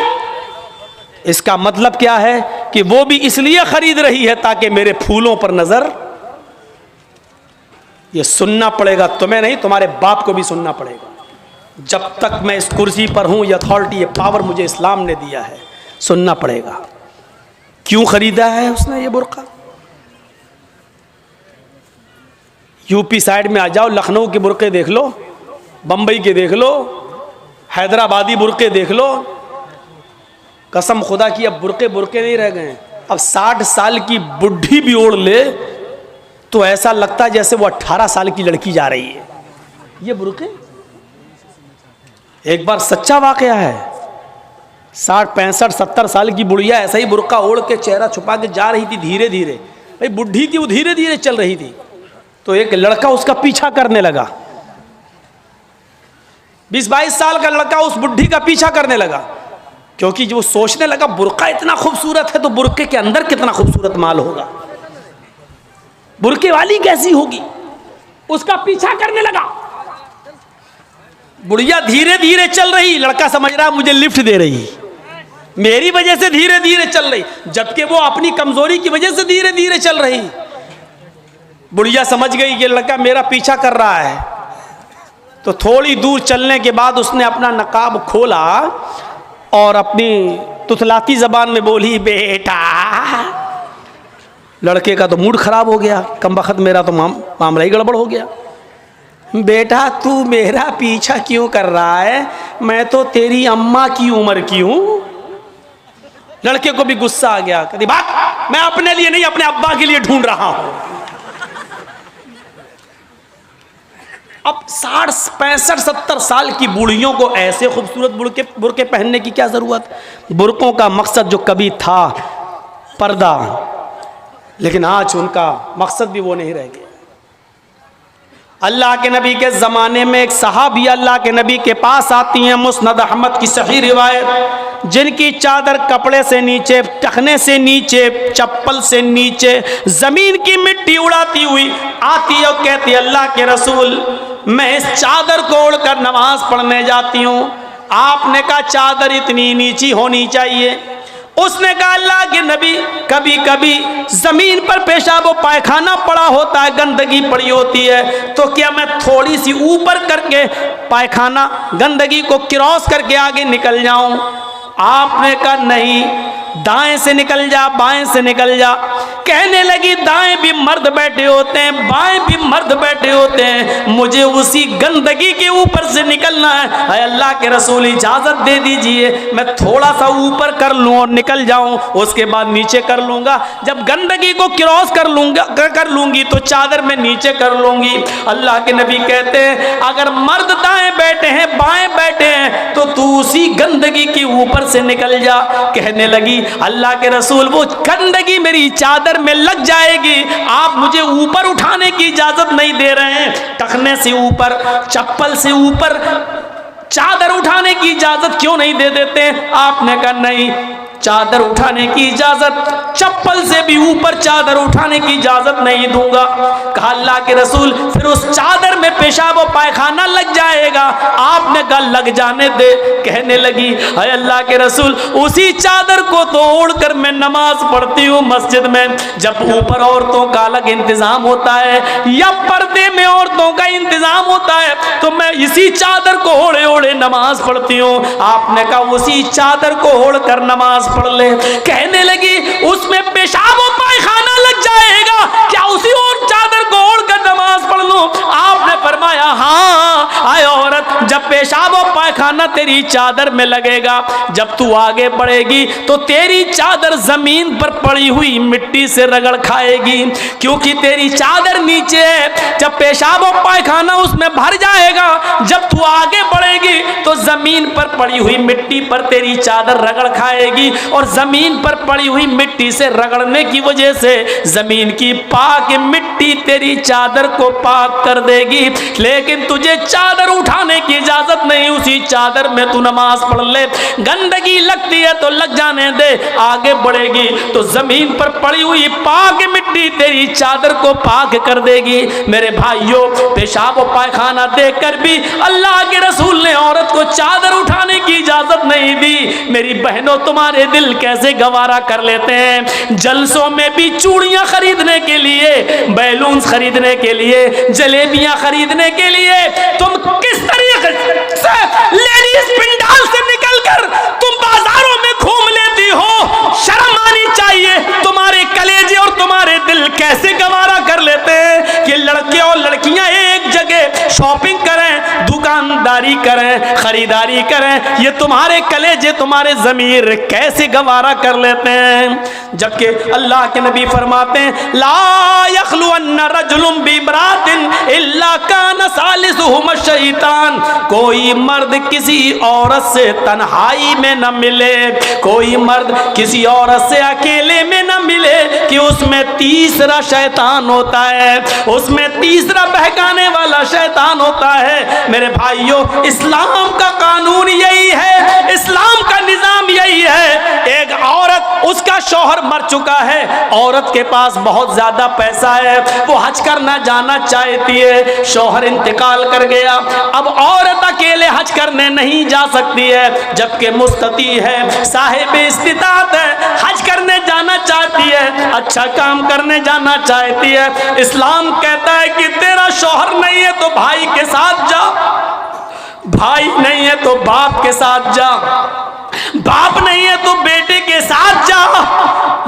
इसका मतलब क्या है कि वो भी इसलिए खरीद रही है ताकि मेरे फूलों पर नजर। ये सुनना पड़ेगा, तुम्हें नहीं तुम्हारे बाप को भी सुनना पड़ेगा। जब तक मैं इस कुर्सी पर हूं, ये अथॉरिटी, ये पावर मुझे इस्लाम ने दिया है, सुनना पड़ेगा। क्यों खरीदा है उसने ये बुर्का? यूपी साइड में आ जाओ, लखनऊ के बुर्के देख लो, बंबई के देख लो, हैदराबादी बुर्के देख लो। कसम खुदा की अब बुर्के बुर्के नहीं रह गए। अब 60 साल की बुढ़ी भी ओढ़ ले तो ऐसा लगता है जैसे वो 18 साल की लड़की जा रही है। ये बुर्के एक बार सच्चा वाकया है। 60, 65, 70 साल की बुढ़िया ऐसा ही बुर्का ओढ़ के चेहरा छुपा के जा रही थी धीरे धीरे। भाई बुढ़ी थी वो, धीरे धीरे चल रही थी, तो एक लड़का उसका पीछा करने लगा। 20-22 साल का लड़का उस बुढ़ी का पीछा करने लगा, क्योंकि जो सोचने लगा बुर्का इतना खूबसूरत है तो बुर्के के अंदर कितना खूबसूरत माल होगा, बुर्के वाली कैसी होगी। उसका पीछा करने लगा। बुढ़िया धीरे धीरे चल रही, लड़का समझ रहा मुझे लिफ्ट दे रही, मेरी वजह से धीरे धीरे चल रही, जबकि वो अपनी कमजोरी की वजह से धीरे धीरे चल रही। बुढ़िया समझ गई कि लड़का मेरा पीछा कर रहा है, तो थोड़ी दूर चलने के बाद उसने अपना नकाब खोला और अपनी तुतलाती जबान में बोली, बेटा। लड़के का तो मूड खराब हो गया, कमबख्त मेरा तो मामला ही गड़बड़ हो गया। बेटा तू मेरा पीछा क्यों कर रहा है? मैं तो तेरी अम्मा की उम्र की हूं। लड़के को भी गुस्सा आ गया, कहती बात मैं अपने लिए नहीं अपने अब्बा के लिए ढूंढ रहा हूं। अब 60, 65, 70 साल की बूढ़ियों को ऐसे खूबसूरत बुर्के पहनने की क्या जरूरत? बुर्कों का मकसद जो कभी था पर्दा, लेकिन आज उनका मकसद भी वो नहीं रह गया। अल्लाह के नबी के ज़माने में एक सहाबी अल्लाह के नबी के पास आती हैं, मुस्नद अहमद की सही रिवायत, जिनकी चादर कपड़े से नीचे, टखने से नीचे, चप्पल से नीचे ज़मीन की मिट्टी उड़ाती हुई आती है और कहती है, अल्लाह के रसूल मैं इस चादर को ओढ़कर नमाज पढ़ने जाती हूँ। आपने कहा चादर इतनी नीची होनी चाहिए। उसने कहा अल्लाह के नबी कभी कभी जमीन पर पेशाब और पायखाना पड़ा होता है, गंदगी पड़ी होती है, तो क्या मैं थोड़ी सी ऊपर करके पायखाना गंदगी को क्रॉस करके आगे निकल जाऊं? आपने कहा नहीं, दाएं से निकल जा, बाएं से निकल जा। कहने लगी दाएं भी मर्द बैठे होते हैं, बाएं भी मर्द बैठे होते हैं, मुझे उसी गंदगी के ऊपर से निकलना है। अल्लाह के रसूल इजाजत दे दीजिए, मैं थोड़ा सा ऊपर कर लूं और निकल जाऊं, उसके बाद नीचे कर लूंगा। जब गंदगी को क्रॉस कर लूंगी तो चादर में नीचे कर लूंगी। अल्लाह के नबी कहते हैं अगर मर्द दाएं बैठे हैं, बाएं बैठे हैं, तो तू उसी गंदगी के ऊपर से निकल जा। कहने लगी अल्लाह के रसूल वो गंदगी मेरी चादर में लग जाएगी, आप मुझे ऊपर उठाने की इजाजत नहीं दे रहे हैं। टखने से ऊपर, चप्पल से ऊपर चादर उठाने की इजाजत क्यों नहीं दे देते? आपने कहा नहीं, चादर उठाने की इजाजत, चप्पल से भी ऊपर चादर उठाने की इजाजत नहीं दूंगा। कहा अल्लाह के रसूल फिर उस चादर में पेशाब और पायखाना लग जाएगा। आपने कहा लग जाने दे। कहने लगी हाय अल्लाह के रसूल उसी चादर को तो ओढ़कर मैं नमाज पढ़ती हूँ मस्जिद में। जब ऊपर औरतों का अलग इंतजाम होता है या पर्दे में औरतों का इंतजाम होता है, तो मैं इसी चादर को ओढ़े ओढ़े नमाज पढ़ती हूँ। आपने कहा उसी चादर को ओढ़कर नमाज पढ़ ले। कहने लगी उसमें पेशाब और पायखाना लग जाएगा, क्या उसी और चादर को ओढ़कर नमाज पढ़ लूं? आपने फरमाया हाँ। आए औरत जब पेशाब और पायखाना तेरी चादर में लगेगा। जब तू आगे बढ़ेगी तो तेरी चादर जमीन पर पड़ी हुई मिट्टी से रगड़ खाएगी, क्योंकि तेरी चादर नीचे है। जब पेशाब और पायखाना उसमें भर जाएगा, जब तू आगे बढ़ेगी तो जमीन पर पड़ी हुई मिट्टी पर तेरी चादर रगड़ खाएगी, और जमीन पर पड़ी हुई मिट्टी से रगड़ने की वजह से जमीन की पाक मिट्टी तेरी चादर को पाक कर देगी। लेकिन तुझे चादर उठाने की इजाजत नहीं, उसी चादर में तू नमाज पढ़ ले। गंदगी लगती है तो लग जाने दे, आगे बढ़ेगी तो जमीन पर पड़ी हुई पाक मिट्टी तेरी चादर को पाक कर देगी। मेरे भाइयों, पेशाब और पायखाना देखकर भी अल्लाह के रसूल ने औरत को चादर उठाने की इजाजत नहीं दी। मेरी बहनों, तुम्हारे दिल कैसे गवारा कर लेते हैं। जलसों में भी चूड़ियां खरीदने के लिए, बैलून खरीदने के लिए, जलेबियां खरीदने के लिए तुम किस तरीके से लेडीज पिंडाल से निकलकर तुम बाजारों में घूम लेती हो। शर्म आनी चाहिए। तुम्हारे कलेजे और तुम्हारे दिल कैसे गवारा कर लेते हैं कि लड़के और लड़कियां एक जगह शॉपिंग करें, दुकानदारी करें, खरीदारी करें। ये तुम्हारे कलेजे, तुम्हारे ज़मीर कैसे गवारा कर लेते हैं। जबकि अल्लाह के नबी फरमाते हैं, ला यखलुअन्न रजुलुम बिमरातिन इल्ला कान सालिसुहुम शैतान। कोई मर्द किसी औरत से तन्हाई में न मिले, कोई मर्द किसी औरत से अकेले में न मिले कि उसमें तीसरा शैतान होता है, उसमें तीसरा बहकाने वाला शैतान होता है। मेरे भाइयों, इस्लाम का कानून यही है, इस्लाम का निजाम यही है। एक औरत, उसका शौहर मर चुका है, औरत के पास बहुत ज्यादा पैसा है, वो हज करना जाना चाहती है, शौहर इंतकाल कर गया, अब औरत अकेले हज करने नहीं जा सकती है, जबकि मुस्तती है, साहिब इस्तिताअत है, हज करने जाना चाहती है, अच्छा काम करने जाना चाहती है। इस्लाम कहता है कि तेरा शौहर नहीं है तो भाई के साथ जा, भाई नहीं है तो बाप के साथ जा, बाप नहीं है तो बेटे के साथ जा,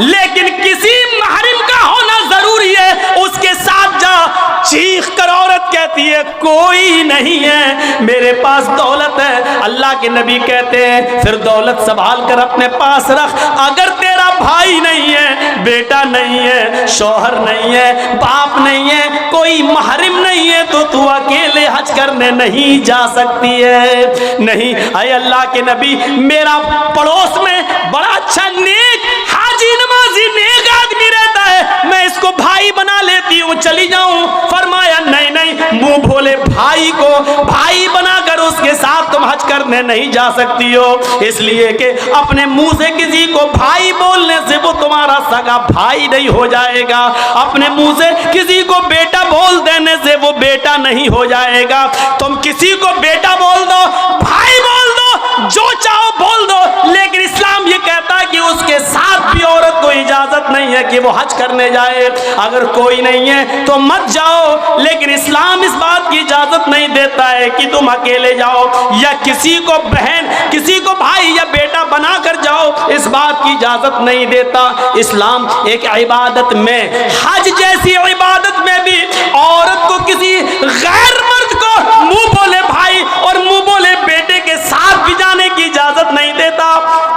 लेकिन किसी महरम का होना जरूरी है, उसके साथ जा। चीख कर औरत कहती है, कोई नहीं है, मेरे पास दौलत है। अल्लाह के नबी कहते हैं, फिर दौलत संभाल कर अपने पास रख। अगर तेरा भाई नहीं है, बेटा नहीं है, शौहर नहीं है, बाप नहीं है, कोई महरम नहीं है, तो तू अकेले हज करने नहीं जा सकती है। नहीं, अय अल्लाह के नबी, मेरा पड़ोस में बड़ा अच्छा नेक हाजी नमाजी नेक आदमी रहता है, मैं इसको भाई बना लेती हूँ, चली जाऊं। फरमाया नहीं नहीं, मुंह भोले भाई को भाई बनाकर उसके साथ तुम हज करने नहीं जा सकती हो, इसलिए कि अपने मुंह से किसी को भाई बोलने से वो तुम्हारा सगा भाई नहीं हो जाएगा, अपने मुंह से किसी को बेटा बोल देने से वो बेटा नहीं हो जाएगा। तुम किसी को बेटा बोल दो, भाई बोल दो, जो चाहो बोल दो, लेकिन इस्लाम ये कहता है कि उसके साथ भी औरत को इजाजत नहीं है कि वो हज करने जाए। अगर कोई नहीं है तो मत जाओ, लेकिन इस्लाम इस बात की इजाजत नहीं देता है कि तुम अकेले जाओ या किसी को बहन, किसी को भाई या बेटा बनाकर जाओ, इस बात की इजाजत नहीं देता। इस्लाम एक इबादत में, हज जैसी इबादत में भी औरत को किसी गैर मर्द को मुंह बोले भाई और मुंह बोले बेटे के साथ भी जाने की इजाजत नहीं देता।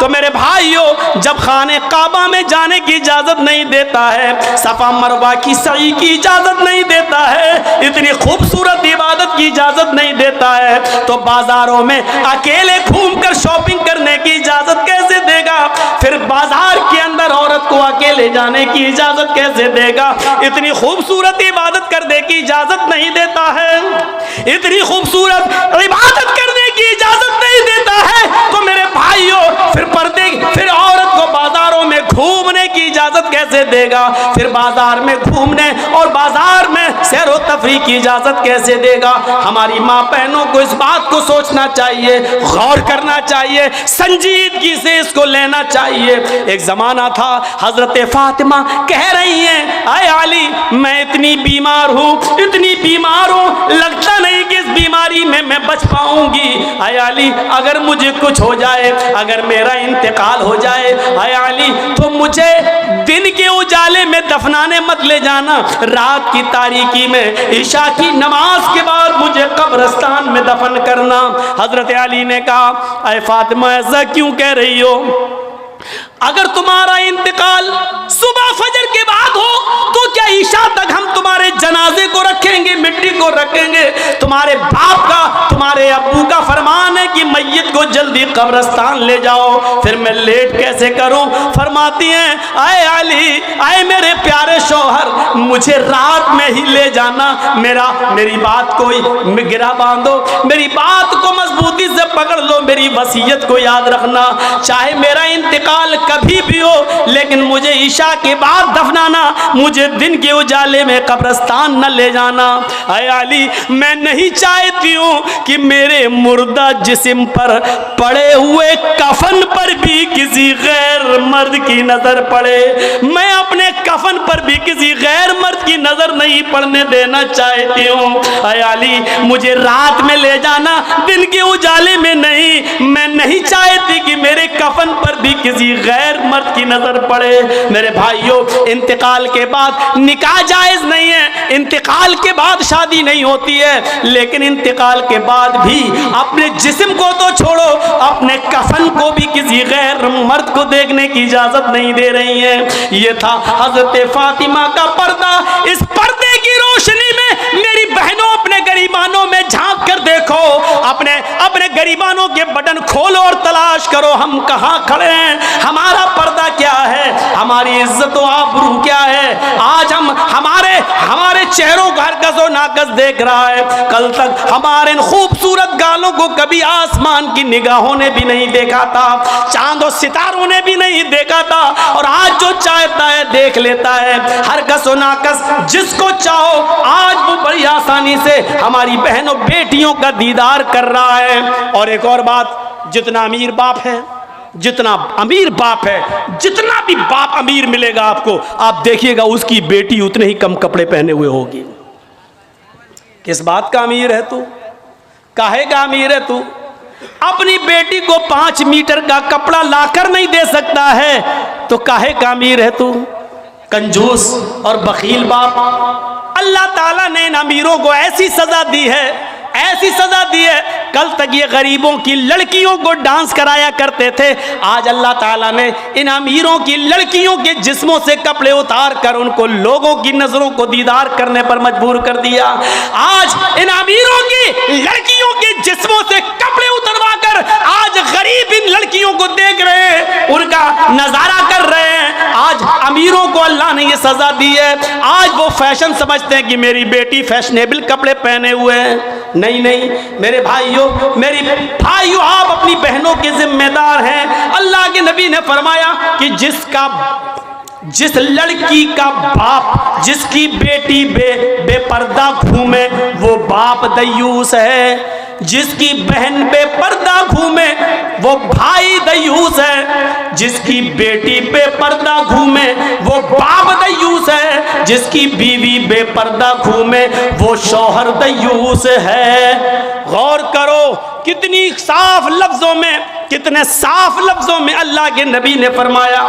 तो मेरे भाइयों, जब खाने काबा में जाने की इजाजत नहीं देता है, सफा मरवा की सई की इजाजत नहीं देता है, इतनी खूबसूरत इबादत की इजाजत नहीं देता है, तो बाजारों में अकेले घूमकर शॉपिंग करने की इजाजत कैसे देगा? फिर बाजार के अंदर औरत को अकेले जाने की इजाजत कैसे देगा? इतनी खूबसूरत इबादत करने की इजाजत नहीं देता है, इतनी खूबसूरत इबादत करने की इजाजत नहीं देता है, तो मेरे भाइयों, फिर औरत को बाजारों में घूमने की इजाजत कैसे देगा? फिर बाजार में घूमने और बाजार में सैर व तफरीह की इजाजत कैसे देगा? हमारी माँ बहनों को इस बात को सोचना चाहिए, गौर करना चाहिए, संजीदगी से इसको लेना चाहिए। एक जमाना था, हजरत फातिमा कह रही हैं, आए अली, मैं इतनी बीमार हूँ, इतनी बीमार हूँ, लगता नहीं कि इस बीमारी में मैं बच पाऊंगी। आए अली, अगर मुझे कुछ हो जाए, अगर मेरा इंतकाल हो जाए, आए अली, तो मुझे दिन दिन के उजाले में दफनाने मत ले जाना, रात की तारीकी में ईशा की नमाज के बाद मुझे कब्रिस्तान में दफन करना। हजरत अली ने कहा, ऐ फातिमा ऐसा क्यों कह रही हो? अगर तुम्हारा इंतकाल सुबह फजर के बाद हो तो क्या ईशा तक हम तुम्हारे जनाजे को रखेंगे, मिट्टी को रखेंगे? तुम्हारे बाप का, तुम्हारे अब्बू का फरमान है कि मैयत को जल्दी कब्रिस्तान ले जाओ, फिर मैं लेट कैसे करूं? फरमाती हैं, आए अली, आए मेरे प्यारे शौहर, मुझे रात में ही ले जाना, मेरी बात को गिरा बांधो, मेरी बात को मजबूती से पकड़ लो, मेरी वसीयत को याद रखना, चाहे मेरा इंतकाल कभी भी हो, लेकिन मुझे ईशा के बाद दफनाना, मुझे दिन के उजाले में कब्रिस्तान न ले जाना। ऐ अली, मैं नहीं चाहती हूँ कि मेरे मुर्दा जिस्म पर पड़े हुए कफन पर भी किसी गैर मर्द की नजर पड़े, मैं अपने कफन पर भी किसी गैर मर्द की नजर नहीं पड़ने देना चाहती हूँ। ऐ अली, मुझे रात में ले जाना, दिन के उजाले में नहीं। मैं नहीं चाहती कि मेरे कफन पर भी किसी गैर मर्द की नजर पड़े। मेरे भाइयों, इंतकाल के बाद निकाह जायज नहीं है, इंतकाल के बाद शादी नहीं होती है, लेकिन इंतकाल के बाद भी अपने जिस्म को तो छोड़ो, अपने कफन को भी किसी गैर मर्द को देखने की इजाजत नहीं दे रही है। ये था हजरत फातिमा का पर्दा। इस पर्दे की रोशनी में मेरी बहनों, अपने गरीबानों में झांक कर देखो, अपने गरीबानों के बटन खोलो और तलाश करो, हम कहाँ खड़े हैं, हमारा पर्दा क्या है, हमारी इज्जत व आबरू क्या है। आज हमारे चेहरों का हरकत व नाकस देख रहा है। कल तक हमारे इन खूबसूरत गालों को कभी आसमान की निगाहों ने भी नहीं देखा था, चांद और सितारों ने भी नहीं देखा था, और आज जो चाहता है देख लेता है। हरकत व नाकस जिसको चाहो, आज वो बड़ी आसानी से हमारी बहनों बेटियों का दीदार कर रहा है। और एक और बात, जितना अमीर बाप है, जितना अमीर बाप है, जितना भी बाप अमीर मिलेगा आपको, आप देखिएगा उसकी बेटी उतने ही कम कपड़े पहने हुए होगी। किस बात का अमीर है तू? काहे का अमीर है तू? अपनी बेटी को 5 मीटर का कपड़ा लाकर नहीं दे सकता है तो काहे का अमीर है तू? कंजूस और बखील बाप। अल्लाह ताला ने इन अमीरों को ऐसी सजा दी है, ऐसी सजा दी है। कल तक ये गरीबों की लड़कियों को डांस कराया करते थे, आज अल्लाह ताला ने इन अमीरों की लड़कियों के जिस्मों से कपड़े उतार कर उनको लोगों की नजरों को दीदार करने पर मजबूर कर दिया। आज इन अमीरों की लड़कियों के जिस्मों से कपड़े उतरवा कर आज गरीब इन लड़कियों को देख रहे हैं, उनका नजारा कर रहे हैं। आज अमीरों को अल्लाह ने ये सजा दी है। आज वो फैशन समझते हैं कि मेरी बेटी फैशनेबल कपड़े पहने हुए हैं। नहीं नहीं मेरे भाइयों, आप अपनी बहनों के जिम्मेदार हैं। अल्लाह के नबी ने फरमाया कि जिस लड़की का बाप, जिसकी बेटी बेपर्दा घूमे वो बाप दयूस है, जिसकी बहन बेपर्दा घूमे वो भाई दयूस है, जिसकी बेटी बेपर्दा घूमे वो बाप दयूस है, जिसकी बीवी बेपर्दा घूमे वो शौहर दयूस है। गौर करो कितनी साफ लफ्जों में, कितने साफ लफ्जों में अल्लाह के नबी ने फरमाया,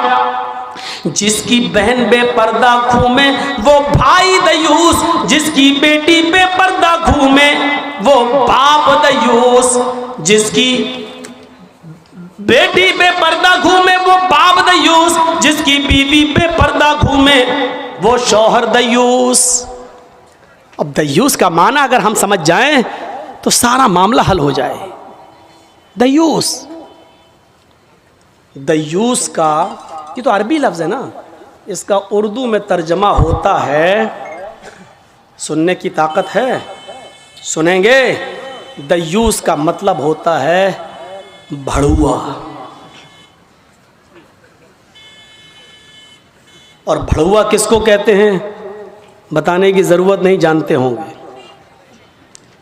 जिसकी बहन बेपर्दा घूमे वो भाई दयूस, जिसकी बेटी बेपर्दा घूमे वो बाप दयूस, जिसकी बेटी बेपर्दा घूमे वो बाप दयूस, जिसकी बीवी बेपर्दा घूमे वो शौहर दयूस। अब दयूस का माना अगर हम समझ जाएं तो सारा मामला हल हो जाए। दयूस का ये तो अरबी लफ्ज़ है ना, इसका उर्दू में तर्जमा होता है, सुनने की ताकत है, सुनेंगे। दयूस का मतलब होता है भड़ुआ। और भड़ुआ किसको कहते हैं बताने की ज़रूरत नहीं, जानते होंगे।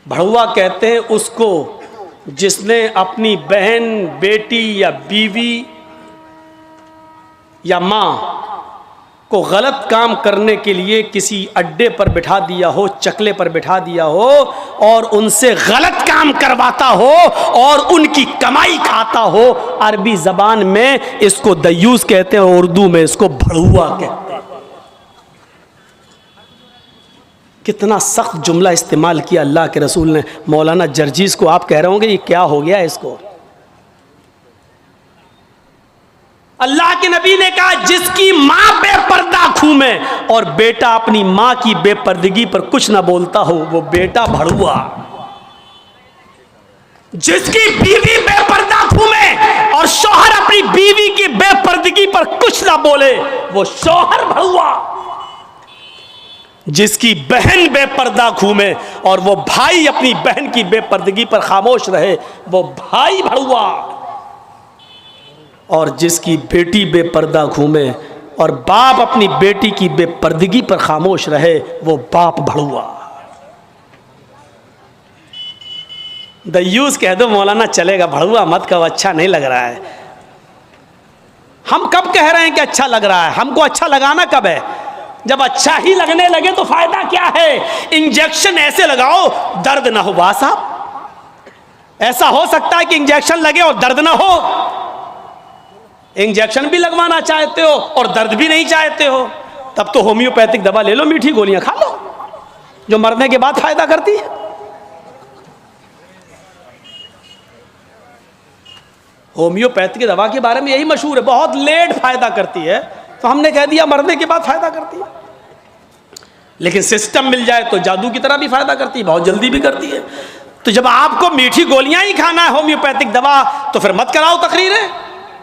भड़ुआ कहते हैं उसको जिसने अपनी बहन, बेटी या बीवी या माँ को गलत काम करने के लिए किसी अड्डे पर बिठा दिया हो, चकले पर बिठा दिया हो और उनसे गलत काम करवाता हो और उनकी कमाई खाता हो, अरबी जबान में इसको दयूस कहते हैं और उर्दू में इसको भड़ुआ कहते हैं। कितना सख्त जुमला इस्तेमाल किया अल्लाह के रसूल ने। मौलाना जर्जीस को आप कह रहे होंगे ये क्या हो गया इसको। अल्लाह के नबी ने कहा जिसकी मां बेपर्दा घूमे और बेटा अपनी मां की बेपर्दगी पर कुछ ना बोलता हो वो बेटा भड़ुआ। जिसकी बीवी बेपर्दा घूमे और शौहर अपनी बीवी की बेपर्दगी पर कुछ ना बोले वो शौहर भड़ुआ। जिसकी बहन बेपर्दा घूमे और वो भाई अपनी बहन की बेपर्दगी पर खामोश रहे वो भाई भड़ुआ। और जिसकी बेटी बेपर्दा घूमे और बाप अपनी बेटी की बेपर्दगी पर खामोश रहे वो बाप भड़ुआ। दयूस कह दो मौलाना चलेगा, भड़ुआ मत कहो, अच्छा नहीं लग रहा है। हम कब कह रहे हैं कि अच्छा लग रहा है? हमको अच्छा लगाना कब है? जब अच्छा ही लगने लगे तो फायदा क्या है? इंजेक्शन ऐसे लगाओ दर्द ना हो। वाह साहब, ऐसा हो सकता है कि इंजेक्शन लगे और दर्द ना हो? इंजेक्शन भी लगवाना चाहते हो और दर्द भी नहीं चाहते हो, तब तो होम्योपैथिक दवा ले लो, मीठी गोलियां खा लो जो मरने के बाद फायदा करती है। होम्योपैथिक दवा के बारे में यही मशहूर है, बहुत लेट फायदा करती है, तो हमने कह दिया मरने के बाद फायदा करती है। लेकिन सिस्टम मिल जाए तो जादू की तरह भी फायदा करती है, बहुत जल्दी भी करती है। तो जब आपको मीठी गोलियां ही खाना है होम्योपैथिक दवा, तो फिर मत कराओ तकरीरें,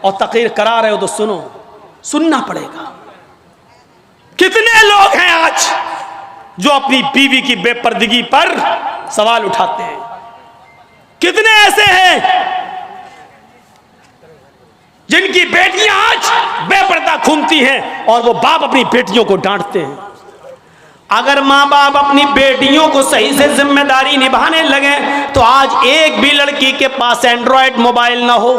और तकरीर करा रहे हो तो सुनो, सुनना पड़ेगा। कितने लोग हैं आज जो अपनी बीवी की बेपर्दगी पर सवाल उठाते हैं? कितने ऐसे हैं जिनकी बेटियां आज बेपर्दा घूमती हैं और वो बाप अपनी बेटियों को डांटते हैं? अगर माँ बाप अपनी बेटियों को सही से जिम्मेदारी निभाने लगे तो आज एक भी लड़की के पास एंड्रॉयड मोबाइल ना हो।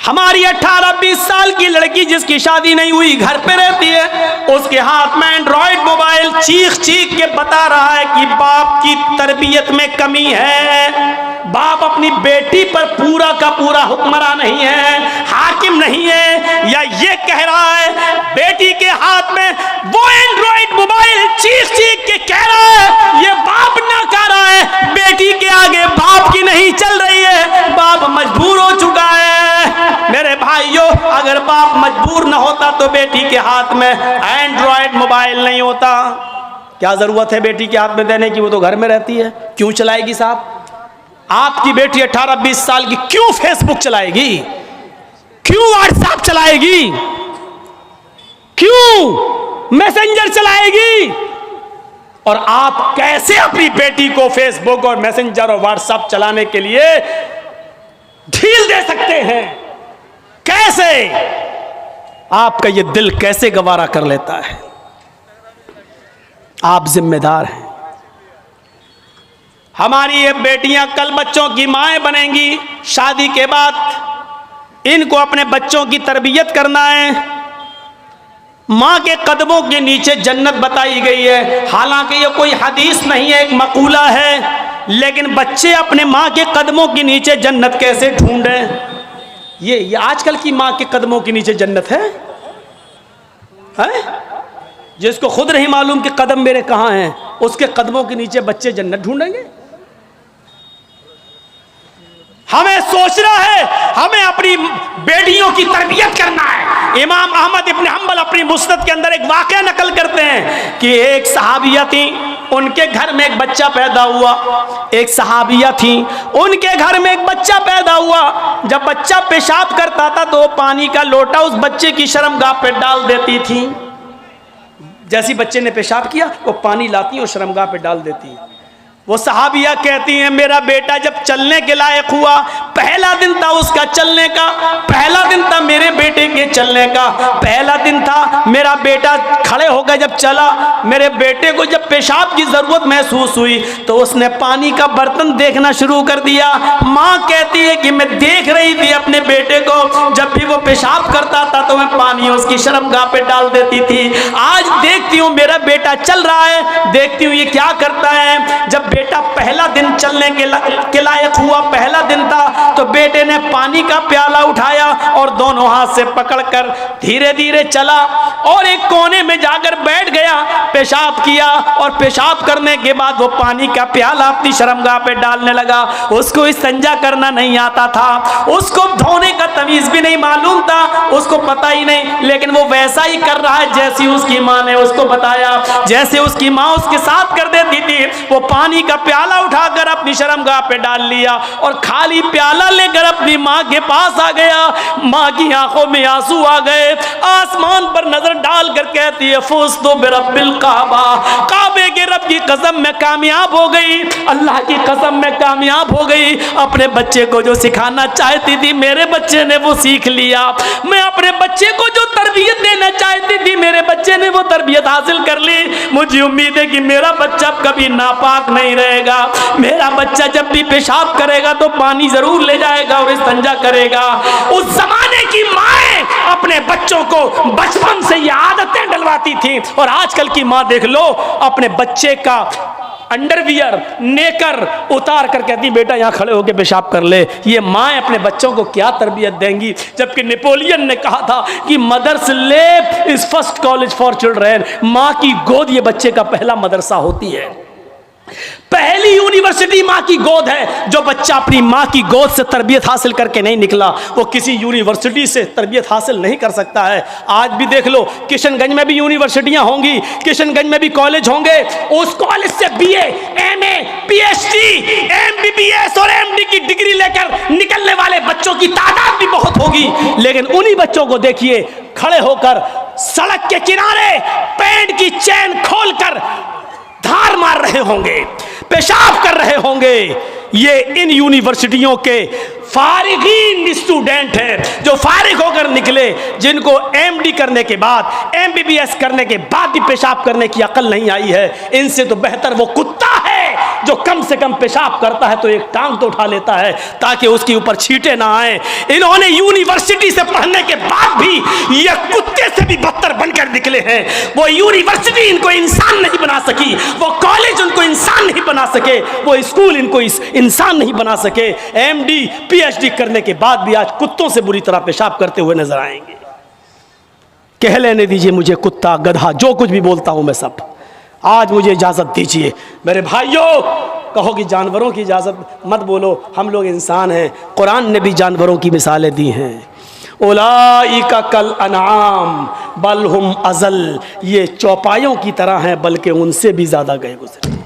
हमारी 18-20 साल की लड़की जिसकी शादी नहीं हुई घर पे रहती है, उसके हाथ में एंड्रॉयड मोबाइल, चीख चीख के बता रहा है कि बाप की तरबियत में कमी है, बाप अपनी बेटी पर पूरा का पूरा हुक्मरान नहीं है, हाकिम नहीं है, या ये कह रहा है बेटी के हाथ में वो एंड्रॉयड मोबाइल चीख चीख के कह रहा है ये बाप ना कह रहा है, बेटी के आगे बाप की नहीं चल रही है, बाप मजबूर हो चुका है। मेरे भाइयों, अगर बाप मजबूर न होता तो बेटी के हाथ में एंड्रॉयड मोबाइल नहीं होता। क्या जरूरत है बेटी के हाथ में देने की? वो तो घर में रहती है, क्यों चलाएगी साहब? आपकी बेटी 18-20 साल की क्यों फेसबुक चलाएगी? क्यों व्हाट्सएप चलाएगी? क्यों मैसेंजर चलाएगी? और आप कैसे अपनी बेटी को फेसबुक और मैसेंजर और व्हाट्सएप चलाने के लिए ढील दे सकते हैं? कैसे? आपका ये दिल कैसे गवारा कर लेता है? आप जिम्मेदार हैं। हमारी ये बेटियां कल बच्चों की माएं बनेंगी, शादी के बाद इनको अपने बच्चों की तरबियत करना है। मां के कदमों के नीचे जन्नत बताई गई है, हालांकि ये कोई हदीस नहीं है, एक मकूला है, लेकिन बच्चे अपने मां के कदमों के नीचे जन्नत कैसे ढूंढें? ये आजकल की मां के कदमों के नीचे जन्नत है? जिसको खुद नहीं मालूम कि कदम मेरे कहां हैं, उसके कदमों के नीचे बच्चे जन्नत ढूंढेंगे? हमें सोचना है, हमें अपनी बेटियों की तरबियत करना है। इमाम अहमद इब्न हंबल अपनी मुस्नद के अंदर एक वाकया नकल करते हैं कि एक सहाबिया थी, उनके घर में एक बच्चा पैदा हुआ। एक सहाबिया थी, उनके घर में एक बच्चा पैदा हुआ। जब बच्चा पेशाब करता था तो पानी का लोटा उस बच्चे की शर्मगाह पे डाल देती थी। जैसे बच्चे ने पेशाब किया वो पानी लाती और शर्मगाह पे डाल देती। वो सहाबिया कहती हैं मेरा बेटा जब चलने के लायक हुआ, पहला दिन था उसका चलने का, पहला दिन था मेरे बेटे के चलने का, पहला दिन था मेरा बेटा खड़े होकर जब चला, मेरे बेटे को जब पेशाब की जरूरत महसूस हुई तो उसने पानी का बर्तन देखना शुरू कर दिया। माँ कहती है कि मैं देख रही थी अपने बेटे को, जब भी वो पेशाब करता था तो मैं पानी उसकी शर्मगाह पे डाल देती थी। आज देखती हूँ मेरा बेटा चल रहा है, देखती हूँ ये क्या करता है। जब बेटा पहला दिन चलने के लायक हुआ, पहला दिन था, तो बेटे ने पानी का प्याला उठाया और दोनों हाथ से पकड़कर धीरे धीरे चला और एक कोने में जाकर बैठ गया, पेशाब किया और पेशाब करने के बाद वो पानी का प्याला अपनी शर्मगाह पे डालने लगा। उसको इस्तिंजा करना नहीं आता था, उसको धोने का तमीज भी नहीं मालूम था, उसको पता ही नहीं, लेकिन वो वैसा ही कर रहा है जैसी उसकी माँ ने उसको बताया। जैसे उसकी माँ उसके साथ कर देती थी, वो पानी का प्याला उठाकर अपनी शर्मगाह पे डाल लिया और खाली प्याला लेकर अपनी माँ के पास आ गया। माँ की आंखों में आंसू आ गए, आसमान पर नजर डालकर कहती है फुज़्तु बिरब्बिल काबा, काबे के रब की कसम में कामयाब हो गई, अल्लाह की कसम में कामयाब हो गई। अपने बच्चे को जो सिखाना चाहती थी मेरे बच्चे ने वो सीख लिया, मैं अपने बच्चे को जो तरबियत देना चाहती थी मेरे बच्चे ने वो तरबियत हासिल कर ली। मुझे उम्मीद है कि मेरा बच्चा कभी नापाक नहीं रहेगा, मेरा बच्चा जब भी पेशाब करेगा तो पानी जरूर ले जाएगा और इस्तिंजा करेगा। उस जमाने की माएं अपने बच्चों को बचपन से ये आदतें डलवाती थी, और आजकल की माँ देख लो, अपने बच्चे का अंडरवियर नेकर उतार कर कहती बेटा यहाँ खड़े होकर पेशाब कर ले। ये माँ अपने बच्चों को क्या तरबियत देंगी, जबकि नेपोलियन ने कहा था कि मदर्स लेप is first college for children, माँ की गोद ये बच्चे का पहला मदरसा होती है, पहली यूनिवर्सिटी माँ की गोद है। जो बच्चा अपनी माँ की गोद से तरबियत हासिल करके नहीं निकला वो किसी यूनिवर्सिटी से तरबियत हासिल नहीं कर सकता है। आज भी देख लो, किशनगंज में भी यूनिवर्सिटियां होंगी, किशनगंज में भी कॉलेज होंगे, उस कॉलेज से बीए, एमए, पीएचडी, एमबीबीएस और एमडी की डिग्री लेकर निकलने वाले बच्चों की तादाद भी बहुत होगी, लेकिन उन्हीं बच्चों को देखिए खड़े होकर सड़क के किनारे पैंट की चैन खोलकर धार मार रहे होंगे, पेशाब कर रहे होंगे। ये इन यूनिवर्सिटियों के फारिगीन स्टूडेंट हैं जो फारिग होकर निकले, जिनको एमडी करने के बाद, एमबीबीएस करने के बाद भी पेशाब करने की अकल नहीं आई है। इनसे तो बेहतर वो कुत्ता है जो कम से कम पेशाब करता है तो एक टांग तो उठा लेता है ताकि उसके ऊपर छींटे ना आए। इन्होंने यूनिवर्सिटी से पढ़ने के बाद भी ये कुत्ते से भी बदतर बनकर निकले हैं। वो यूनिवर्सिटी इनको इंसान नहीं बना सकी, वो कॉलेज उनको इंसान नहीं बना सके, वो स्कूल इनको इंसान नहीं बना सके। एमडी पीएचडी करने के बाद भी आज कुत्तों से बुरी तरह पेशाब करते हुए नजर आएंगे। कह लेने दीजिए मुझे कुत्ता, गधा, जो कुछ भी बोलता हूं मैं सब, आज मुझे इजाजत दीजिए। मेरे भाइयों, कहो कि जानवरों की इजाजत मत बोलो, हम लोग इंसान हैं। कुरान ने भी जानवरों की मिसालें दी हैं, उलाइका कल अनआम बल हुम अजल, ये चौपायों की तरह हैं बल्कि उनसे भी ज्यादा गए गुजरे।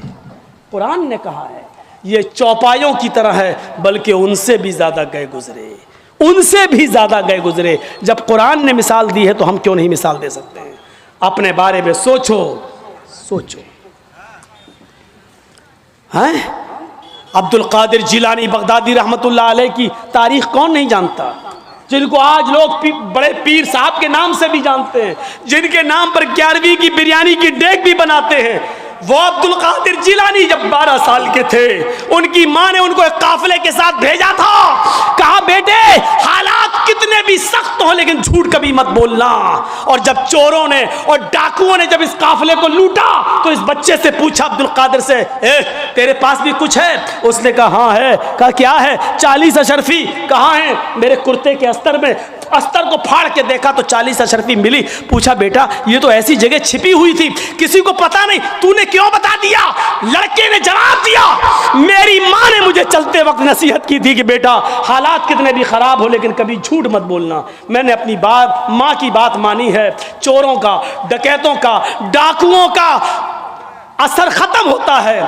कुरान ने कहा है ये चौपायों की तरह है बल्कि उनसे भी ज्यादा गए गुजरे, उनसे भी ज्यादा गए गुजरे। जब कुरान ने मिसाल दी है तो हम क्यों नहीं मिसाल दे सकते हैं? अपने बारे में सोचो, सोचो। हैं? अब्दुल कादिर जिलानी बगदादी रहमतुल्लाह अलैह की तारीख कौन नहीं जानता, जिनको आज लोग बड़े पीर साहब के नाम से भी जानते हैं, जिनके नाम पर 11वीं की बिरयानी की डेग भी बनाते हैं। वो अब्दुल कादिर जिलानी जब 12 साल के थे, उनकी माँ ने उनको एक काफिले के साथ भेजा था, कहा बेटे हालात कितने भी सख्त हो लेकिन झूठ कभी मत बोलना। और जब चोरों ने और डाकुओं ने जब इस काफिले को लूटा तो इस बच्चे से पूछा अब्दुल कादिर से, तेरे पास भी कुछ है? उसने कहा हाँ है। कहा क्या है? 40 अशरफी। कहाँ है? मेरे कुर्ते के अस्तर में। अस्तर को फाड़ के देखा तो 40 अशरफी मिली। पूछा बेटा ये तो ऐसी जगह छिपी हुई थी, किसी को पता नहीं, तूने क्यों बता दिया? लड़के ने जवाब दिया, मेरी माँ ने मुझे चलते वक्त नसीहत की थी कि बेटा हालात कितने भी खराब हो लेकिन कभी झूठ मत बोलना। मैंने अपनी बात, माँ की बात मानी है। चोरों का, डकैतों का, डाकुओं का असर खत्म होता है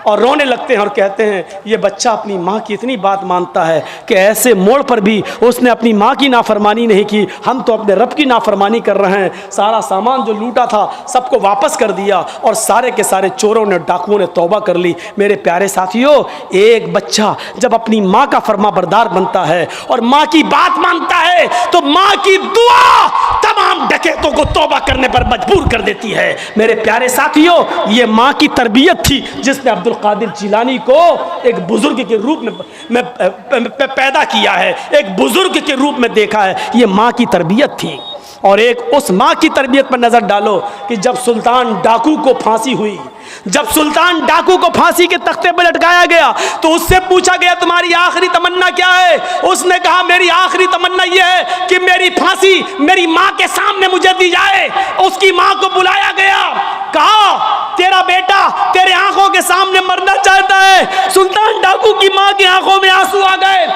और रोने लगते हैं और कहते हैं ये बच्चा अपनी माँ की इतनी बात मानता है कि ऐसे मोड़ पर भी उसने अपनी माँ की नाफरमानी नहीं की, हम तो अपने रब की नाफरमानी कर रहे हैं। सारा सामान जो लूटा था सबको वापस कर दिया और सारे के सारे चोरों ने, डाकुओं ने तौबा कर ली। मेरे प्यारे साथियों, एक बच्चा जब अपनी माँ का फरमाबरदार बनता है और माँ की बात मानता है तो माँ की दुआ तमाम डकैतों को तौबा करने पर मजबूर कर देती है। मेरे प्यारे साथियों, ये माँ की तरबियत थी जिसने अब्दुल कादिर जिलानी को एक बुजुर्ग के रूप में पैदा किया है, एक बुजुर्ग के रूप में देखा है। ये माँ की तरबियत थी। और एक उस माँ की तरबियत पर नजर डालो कि जब सुल्तान डाकू को फांसी हुई, जब सुल्तान डाकू को फांसी के तख्ते पर लटकाया गया तो उससे पूछा गया तुम्हारी आखिरी तमन्ना क्या है? उसने कहा मेरी आखिरी तमन्ना यह है कि मेरी फांसी मेरी माँ के सामने मुझे दी जाए। उसकी माँ को बुलाया गया, कहा तेरा बेटा तेरे आंखों के सामने मरना चाहता है। सुल्तान डाकू की माँ की आंखों में आंसू आ गए।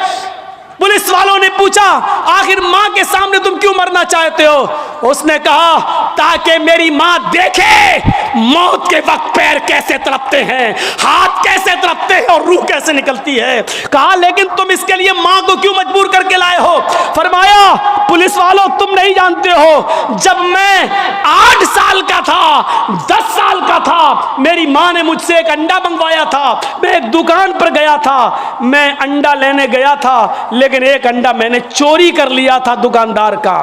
पुलिस वालों ने पूछा आखिर माँ के सामने तुम क्यों मरना चाहते हो? उसने कहा ताकि मेरी माँ देखे मौत के वक्त पैर कैसे तड़पते हैं, हाथ कैसे तड़पते हैं और रूह कैसे निकलती है। कहा लेकिन तुम इसके लिए माँ को क्यों मजबूर करके लाए हो? फरमाया पुलिस वालों तुम नहीं जानते हो, जब मैं 8 साल का था, 10 साल का था, मेरी माँ ने मुझसे एक अंडा मंगवाया था। मैं एक दुकान पर गया था, मैं अंडा लेने गया था, लेकिन एक अंडा मैंने चोरी कर लिया था दुकानदार का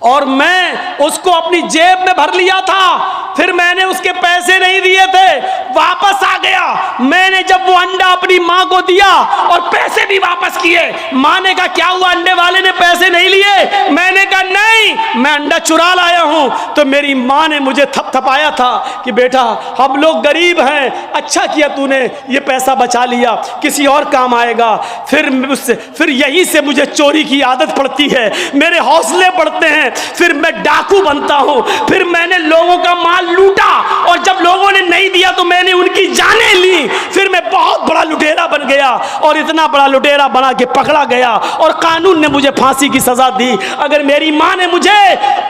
और मैं उसको अपनी जेब में भर लिया था। फिर मैंने उसके पैसे नहीं दिए थे, वापस आ गया। मैंने जब वो अंडा अपनी माँ को दिया और पैसे भी वापस किए, माँ ने कहा क्या हुआ, अंडे वाले ने पैसे नहीं लिए? मैंने कहा नहीं, मैं अंडा चुरा लाया हूँ। तो मेरी माँ ने मुझे थपथपाया था कि बेटा हम लोग गरीब हैं, अच्छा किया तूने ये पैसा बचा लिया, किसी और काम आएगा। फिर यहीं से मुझे चोरी की आदत पड़ती है, मेरे हौसले बढ़ते हैं, फिर मैं डाकू बनता हूं। फिर मैंने लोगों का माल लूटा और जब लोगों ने नहीं दिया तो मैंने उनकी जानें ली। फिर मैं बहुत बड़ा लुटेरा बन गया और इतना बड़ा लुटेरा बना के पकड़ा गया और कानून ने मुझे फांसी की सजा दी। अगर मेरी माँ ने मुझे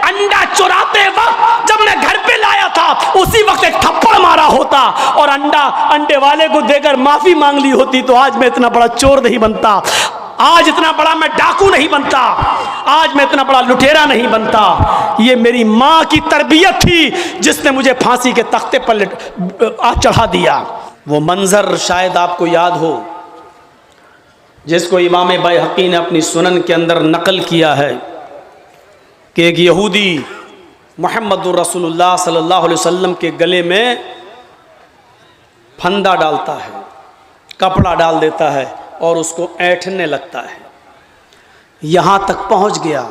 अंडा चुराते वक्त जब मैं घर पे लाया था उसी वक्त एक थप्पड़ मारा होता और अंडे वाले को देकर माफी मांग ली होती तो आज मैं इतना बड़ा चोर नहीं बनता, आज इतना बड़ा मैं डाकू नहीं बनता, आज मैं इतना बड़ा लुटेरा नहीं बनता। ये मेरी माँ की तरबियत थी जिसने मुझे फांसी के तख्ते पर चढ़ा दिया। वो मंजर शायद आपको याद हो जिसको इमाम बैहक़ी ने अपनी सुनन के अंदर नकल किया है कि एक यहूदी मुहम्मदुर रसूलुल्लाह सल्लल्लाहु अलैहि वसल्लम के गले में फंदा डालता है, कपड़ा डाल देता है और उसको ऐंठने लगता है। यहाँ तक पहुँच गया,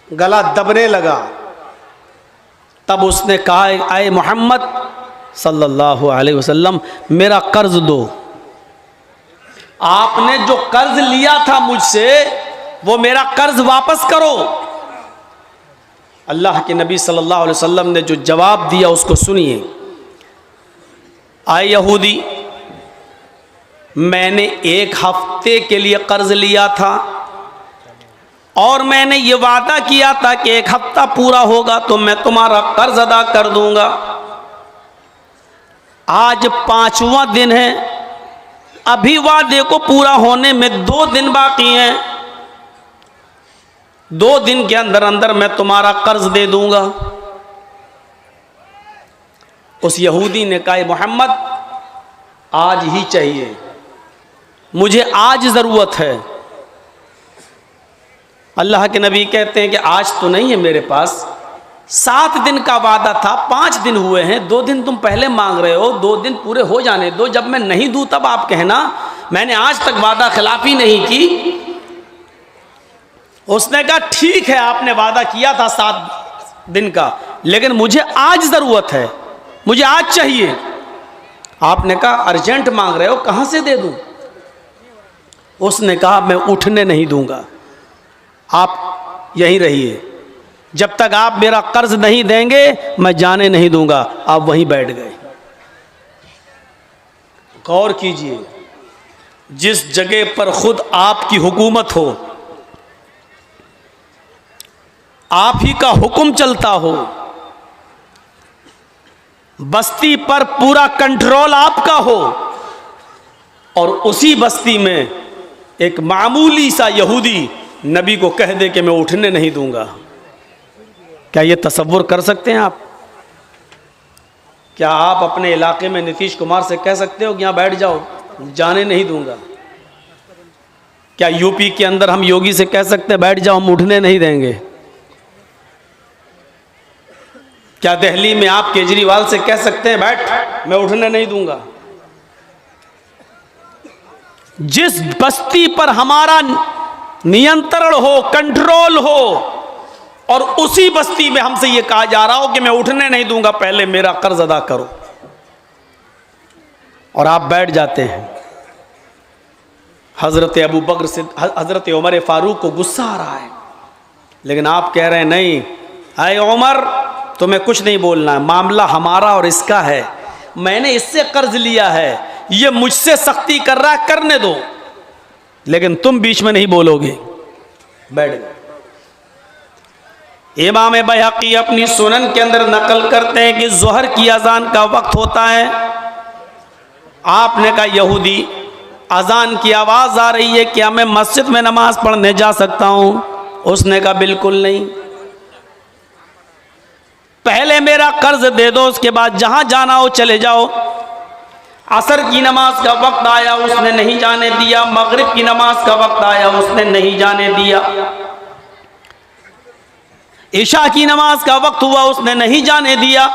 गला दबने लगा। तब उसने कहा आए मोहम्मद सल्लल्लाहु अलैहि वसल्लम मेरा कर्ज दो। आपने जो कर्ज लिया था मुझसे वो मेरा कर्ज वापस करो। अल्लाह के नबी सल्लल्लाहु अलैहि वसल्लम ने जो जवाब दिया उसको सुनिए। आए यहूदी, मैंने 1 हफ्ते के लिए कर्ज लिया था और मैंने ये वादा किया था कि 1 हफ्ता पूरा होगा तो मैं तुम्हारा कर्ज अदा कर दूंगा। आज 5वां दिन है, अभी वादे को पूरा होने में 2 दिन बाकी हैं। 2 दिन के अंदर अंदर मैं तुम्हारा कर्ज दे दूंगा। उस यहूदी ने कहा मोहम्मद आज ही चाहिए, मुझे आज ज़रूरत है। अल्लाह के नबी कहते हैं कि आज तो नहीं है मेरे पास, 7 दिन का वादा था, 5 दिन हुए हैं, 2 दिन तुम पहले मांग रहे हो, 2 दिन पूरे हो जाने दो, जब मैं नहीं दूं तब आप कहना, मैंने आज तक वादा खिलाफी नहीं की। उसने कहा ठीक है आपने वादा किया था 7 दिन का, लेकिन मुझे आज ज़रूरत है, मुझे आज चाहिए। आपने कहा अर्जेंट मांग रहे हो, कहाँ से दे दूं? उसने कहा मैं उठने नहीं दूंगा, आप यहीं रहिए, जब तक आप मेरा कर्ज नहीं देंगे मैं जाने नहीं दूंगा। आप वहीं बैठ गए। गौर कीजिए, जिस जगह पर खुद आपकी हुकूमत हो, आप ही का हुक्म चलता हो, बस्ती पर पूरा कंट्रोल आपका हो और उसी बस्ती में एक मामूली सा यहूदी नबी को कह दे कि मैं उठने नहीं दूंगा। क्या ये तसव्वुर कर सकते हैं आप? क्या आप अपने इलाके में नीतीश कुमार से कह सकते हो कि यहाँ बैठ जाओ, जाने नहीं दूंगा? क्या यूपी के अंदर हम योगी से कह सकते हैं बैठ जाओ, हम उठने नहीं देंगे? क्या दिल्ली में आप केजरीवाल से कह सकते हैं बैठ, मैं उठने नहीं दूंगा? जिस बस्ती पर हमारा नियंत्रण हो, कंट्रोल हो, और उसी बस्ती में हमसे यह कहा जा रहा हो कि मैं उठने नहीं दूंगा, पहले मेरा कर्ज अदा करो, और आप बैठ जाते हैं। हजरत अबू बकर से हजरत उमर फारूक को गुस्सा आ रहा है, लेकिन आप कह रहे हैं नहीं, अरे उमर तुम्हें कुछ नहीं बोलना है, मामला हमारा और इसका है, मैंने इससे कर्ज लिया है, ये मुझसे सख्ती कर रहा है, करने दो, लेकिन तुम बीच में नहीं बोलोगे। बैठ गए। इमाम बैहक़ी अपनी सुनन के अंदर नकल करते हैं कि ज़ोहर की अजान का वक्त होता है। आपने कहा यहूदी अजान की आवाज़ आ रही है, क्या मैं मस्जिद में नमाज पढ़ने जा सकता हूँ? उसने कहा बिल्कुल नहीं, पहले मेरा कर्ज दे दो, उसके बाद जहाँ जाना हो चले जाओ। असर की नमाज का वक्त आया, उसने नहीं जाने दिया। मगरिब की नमाज का वक्त आया, उसने नहीं जाने दिया। इशा की नमाज का वक्त हुआ, उसने नहीं जाने दिया।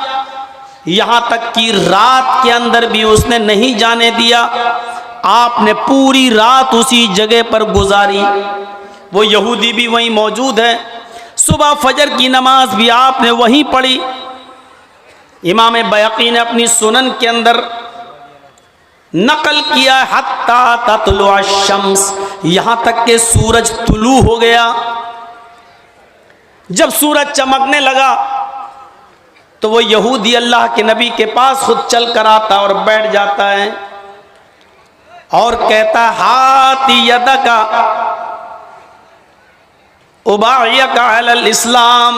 यहां तक कि रात के अंदर भी उसने नहीं जाने दिया। आपने पूरी रात उसी जगह पर गुजारी, वो यहूदी भी वहीं मौजूद है। सुबह फजर की नमाज भी आपने वहीं पढ़ी। इमाम बैहक़ी ने अपनी सुनन के अंदर नकल किया हत्ता ततलुअ शम्स, यहां तक के सूरज तुलू हो गया। जब सूरज चमकने लगा तो वो यहूदी अल्लाह के नबी के पास खुद चल कर आता और बैठ जाता है और कहता हाती यदका उबायका अलल इस्लाम,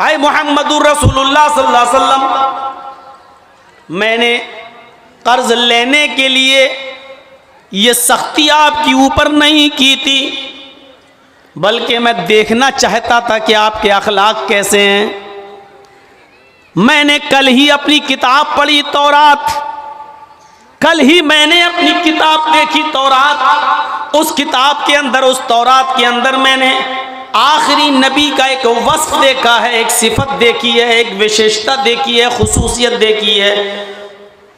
आए मुहम्मदुर रसूलुल्लाह सल्लल्लाहु अलैहि वसल्लम, मैंने कर्ज लेने के लिए ये सख्ती आपके ऊपर नहीं की थी, बल्कि मैं देखना चाहता था कि आपके अखलाक कैसे हैं। मैंने कल ही अपनी किताब पढ़ी तौरात, कल ही मैंने अपनी किताब देखी तौरात। उस किताब के अंदर, उस तौरात के अंदर मैंने आखिरी नबी का एक वस्फ देखा है, एक सिफत देखी है, एक विशेषता देखी है, खुसूसियत देखी है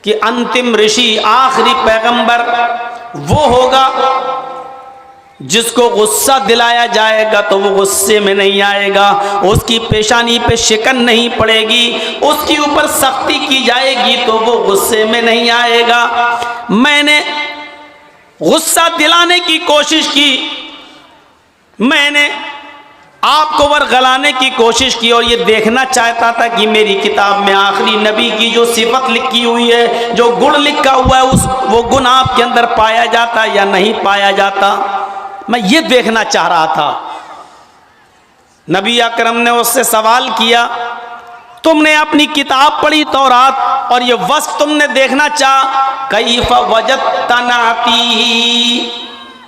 कि अंतिम ऋषि, आखिरी पैगंबर वो होगा जिसको गुस्सा दिलाया जाएगा तो वो गुस्से में नहीं आएगा, उसकी पेशानी पे शिकन नहीं पड़ेगी, उसके ऊपर सख्ती की जाएगी तो वो गुस्से में नहीं आएगा। मैंने गुस्सा दिलाने की कोशिश की, मैंने आपको वरगलाने की कोशिश की और ये देखना चाहता था कि मेरी किताब में आखिरी नबी की जो सिफत लिखी हुई है, जो गुण लिखा हुआ है, वो गुण आपके अंदर पाया जाता या नहीं पाया जाता, मैं ये देखना चाह रहा था। नबी अकरम ने उससे सवाल किया, तुमने अपनी किताब पढ़ी तौरात और ये वस्फ तुमने देखना चाह, कैफ वजदत नाती,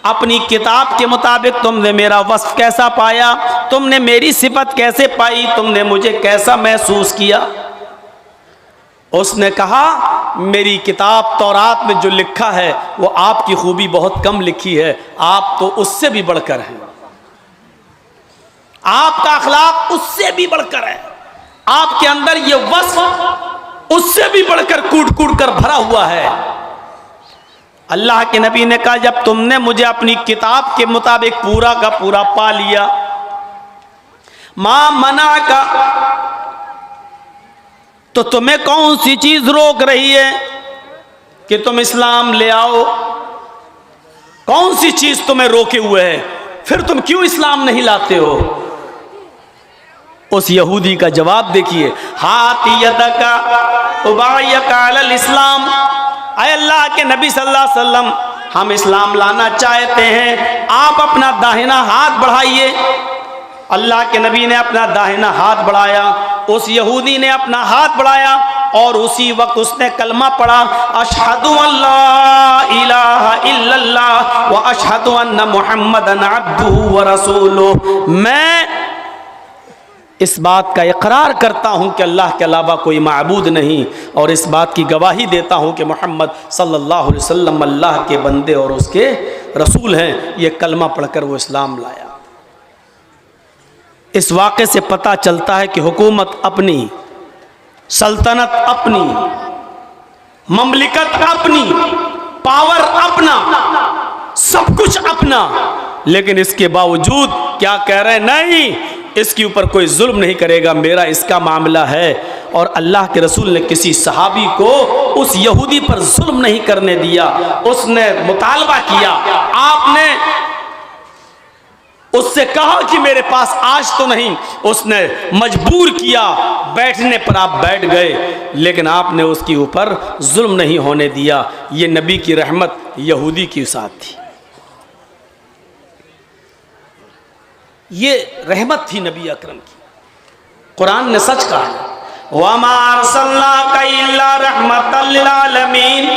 अपनी किताब के मुताबिक तुमने मेरा वस्फ कैसा पाया, तुमने मेरी सिफत कैसे पाई, तुमने मुझे कैसा महसूस किया? उसने कहा मेरी किताब तौरात में जो लिखा है वो आपकी खूबी बहुत कम लिखी है, आप तो उससे भी बढ़कर हैं, आपका अखलाक उससे भी बढ़कर है, आपके अंदर ये वस्फ उससे भी बढ़कर कूट कूट कर भरा हुआ है। अल्लाह के नबी ने कहा जब तुमने मुझे अपनी किताब के मुताबिक पूरा का पूरा पा लिया, मां मना का, तो तुम्हें कौन सी चीज रोक रही है कि तुम इस्लाम ले आओ? कौन सी चीज तुम्हें रोके हुए है? फिर तुम क्यों इस्लाम नहीं लाते हो? उस यहूदी का जवाब देखिए, हाथ यदका उबायका अलल इस्लाम, अय अल्लाह के नबी सल्लल्लाहु अलैहि वसल्लम, हम इस्लाम लाना चाहते हैं, आप अपना दाहिना हाथ बढ़ाइए। अल्लाह के नबी ने अपना दाहिना हाथ बढ़ाया उस यहूदी ने अपना हाथ बढ़ाया और उसी वक्त उसने कलमा पढ़ा, अशहदु अल्ला इलाहा इल्लल्लाह व अशहदु अन्ना मुहम्मदन अब्दुहु व रसूलुहु। मैं इस बात का इकरार करता हूँ कि अल्लाह के अलावा कोई माबूद नहीं, और इस बात की गवाही देता हूँ कि मोहम्मद सल्लल्लाहु अलैहि वसल्लम अल्लाह के बंदे और उसके रसूल हैं। ये कलमा पढ़कर वो इस्लाम लाया। इस वाक़े से पता चलता है कि हुकूमत अपनी, सल्तनत अपनी, ममलिकत अपनी, पावर अपना, सब कुछ अपना, लेकिन इसके बावजूद क्या कह रहे हैं? नहीं, इसके ऊपर कोई जुल्म नहीं करेगा, मेरा इसका मामला है। और अल्लाह के रसूल ने किसी सहाबी को उस यहूदी पर जुल्म नहीं करने दिया। उसने मुतालबा किया, आपने उससे कहा कि मेरे पास आज तो नहीं, उसने मजबूर किया, बैठने पर आप बैठ गए, लेकिन आपने उसके ऊपर जुल्म नहीं होने दिया। ये नबी की रहमत यहूदी के साथ थी, ये रहमत थी नबी अकरम की। कुरान ने सच कहा, वमा अरसलनाका इल्ला रहमतल लिल आलमीन,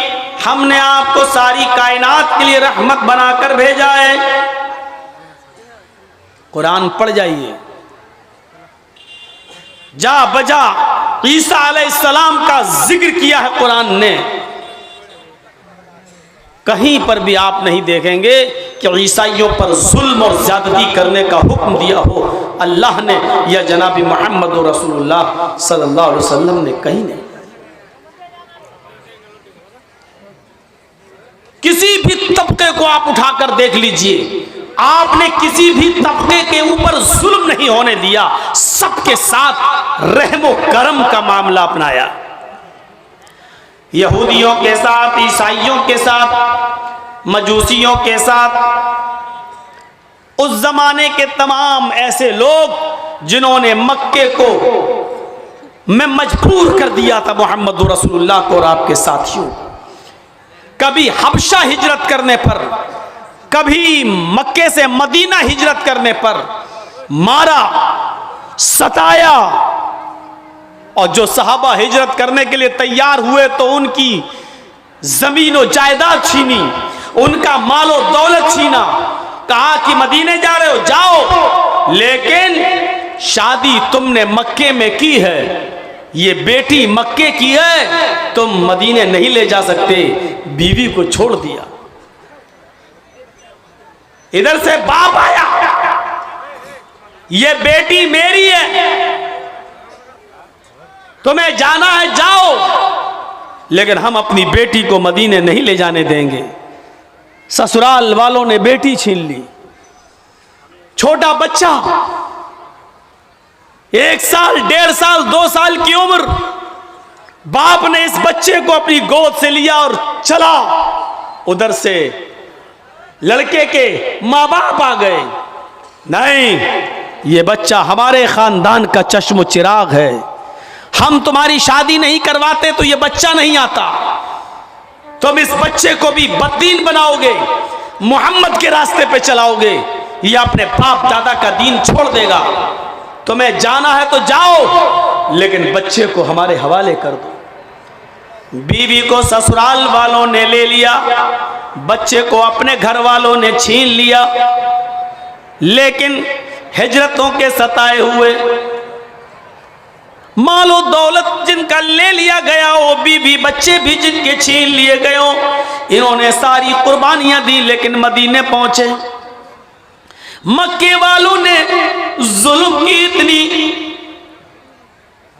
हमने आपको सारी कायनात के लिए रहमत बनाकर भेजा है। कुरान पढ़ जाइए, जा बजा ईसा अलैहिस्सलाम का जिक्र किया है कुरान ने। कहीं पर भी आप नहीं देखेंगे कि ईसाइयों पर जुल्म और ज्यादती करने का हुक्म दिया हो अल्लाह ने या जनाबी मोहम्मद रसूलुल्लाह सल्लल्लाहु अलैहि वसल्लम ने, कहीं नहीं। किसी भी तबके को आप उठाकर देख लीजिए, आपने किसी भी तबके के ऊपर जुल्म नहीं होने दिया, सबके साथ रहमो करम का मामला अपनाया। यहूदियों के साथ, ईसाइयों के साथ, मजूसियों के साथ, उस जमाने के तमाम ऐसे लोग जिन्होंने मक्के को में मजबूर कर दिया था मोहम्मद रसूलुल्लाह को और आपके साथियों, कभी हबशा हिजरत करने पर, कभी मक्के से मदीना हिजरत करने पर मारा, सताया, और जो सहाबा हिजरत करने के लिए तैयार हुए तो उनकी जमीन और जायदाद छीनी, उनका मालो दौलत छीना, कहा कि मदीने जा रहे हो जाओ, लेकिन शादी तुमने मक्के में की है, ये बेटी मक्के की है, तुम मदीने नहीं ले जा सकते, बीवी को छोड़ दिया। इधर से बाप आया, ये बेटी मेरी है, तुम्हें जाना है जाओ, लेकिन हम अपनी बेटी को मदीने नहीं ले जाने देंगे। ससुराल वालों ने बेटी छीन ली, छोटा बच्चा, 1 साल, 1.5 साल, 2 साल की उम्र, बाप ने इस बच्चे को अपनी गोद से लिया और चला। उधर से लड़के के माँ बाप आ गए, नहीं, ये बच्चा हमारे खानदान का चश्मो चिराग है, हम तुम्हारी शादी नहीं करवाते तो ये बच्चा नहीं आता, तुम इस बच्चे को भी बददीन बनाओगे, मोहम्मद के रास्ते पे चलाओगे, ये अपने बाप दादा का दीन छोड़ देगा, तुम्हें जाना है तो जाओ, लेकिन बच्चे को हमारे हवाले कर दो। बीवी को ससुराल वालों ने ले लिया, बच्चे को अपने घर वालों ने छीन लिया, लेकिन हिजरतों के सताए हुए, मालो दौलत जिनका ले लिया गया, वो बीवी बच्चे भी जिनके छीन लिए गए, इन्होंने सारी कुर्बानियां दी, लेकिन मदीने पहुंचे। मक्के वालों ने जुल्म की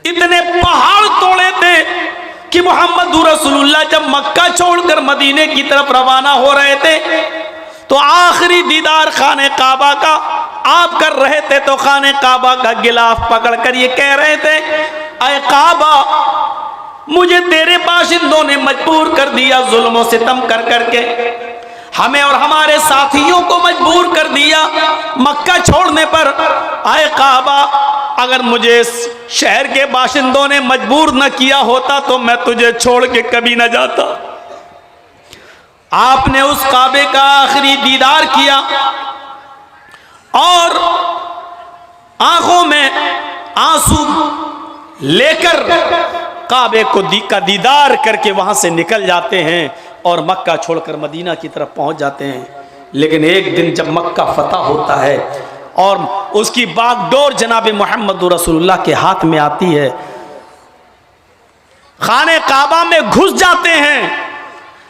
इतने पहाड़ तोड़े थे कि मोहम्मद रसूलुल्लाह जब मक्का छोड़कर मदीने की तरफ रवाना हो रहे थे तो आखिरी दीदार खाने काबा का आप कर रहे थे, तो खाने काबा का गिलाफ पकड़कर ये कह रहे थे, ऐ काबा, मुझे तेरे बाशिंदों ने मजबूर कर दिया, जुल्मों से सितम कर करके हमें और हमारे साथियों को मजबूर कर दिया मक्का छोड़ने पर। ऐ काबा, अगर मुझे इस शहर के बाशिंदों ने मजबूर न किया होता तो मैं तुझे छोड़ के कभी न जाता। आपने उस काबे का आखिरी दीदार किया और आंखों में आंसू लेकर काबे को का दीदार करके वहां से निकल जाते हैं और मक्का छोड़कर मदीना की तरफ पहुंच जाते हैं। लेकिन एक दिन जब मक्का फतह होता है और उसकी बागडोर जनाब मोहम्मद रसूलुल्लाह के हाथ में आती है, खाने काबा में घुस जाते हैं,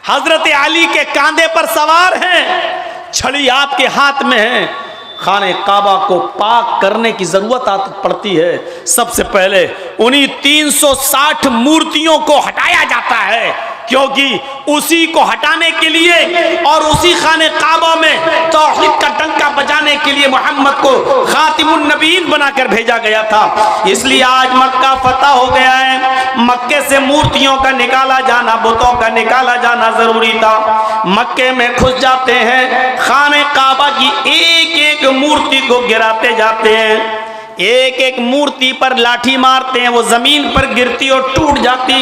हजरत अली के कांधे पर सवार हैं, छड़ी आपके हाथ में है, खाने काबा को पाक करने की जरूरत पड़ती है। सबसे पहले उन्हीं 360 मूर्तियों को हटाया जाता है, क्योंकि उसी को हटाने के लिए और उसी खाने काबा में तौहीद का डंका बजाने के लिए मोहम्मद को खातिमुन नबीयीन बनाकर भेजा गया था। इसलिए आज मक्का फतह हो गया है, मक्के से मूर्तियों का निकाला जाना, बुतों का निकाला जाना जरूरी था। मक्के में घुस जाते हैं, खाने काबा की एक एक मूर्ति को गिराते जाते हैं, एक एक मूर्ति पर लाठी मारते हैं, वो जमीन पर गिरती और टूट जाती,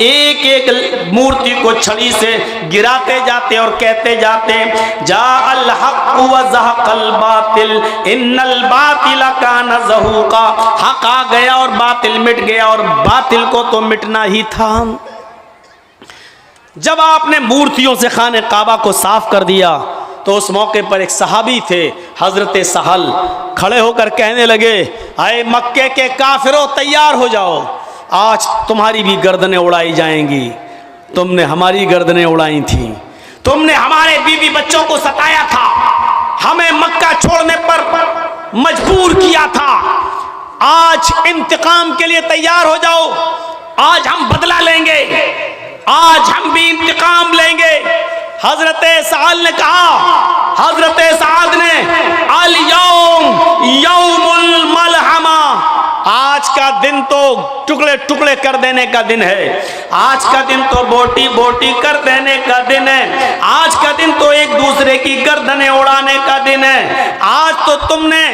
एक एक मूर्ति को छड़ी से गिराते जाते और कहते जाते जा अल हक व ज़हक़ल बातिल इन्नल बातिल कान ज़हूक़ा, हक आ गया और बातिल मिट गया और बातिल को तो मिटना ही था। जब आपने मूर्तियों से खाने काबा को साफ कर दिया तो उस मौके पर एक सहाबी थे हजरत सहल, खड़े होकर कहने लगे, आए मक्के के काफिरों तैयार हो जाओ, आज तुम्हारी भी गर्दनें उड़ाई जाएंगी। तुमने हमारी गर्दनें उड़ाई थी, तुमने हमारे बीवी बच्चों को सताया था, हमें मक्का छोड़ने पर मजबूर किया था, आज इंतकाम के लिए तैयार हो जाओ, आज हम बदला लेंगे, आज हम भी इंतकाम लेंगे। हजरत साद ने कहा, हजरत साद ने अल यौम यौमुल मलहमा, आज का दिन तो टुकड़े टुकड़े कर देने का दिन है, आज का दिन तो बोटी बोटी कर देने का दिन है, आज का दिन तो एक दूसरे की गर्दनें उड़ाने का दिन है। आज तो तुमने,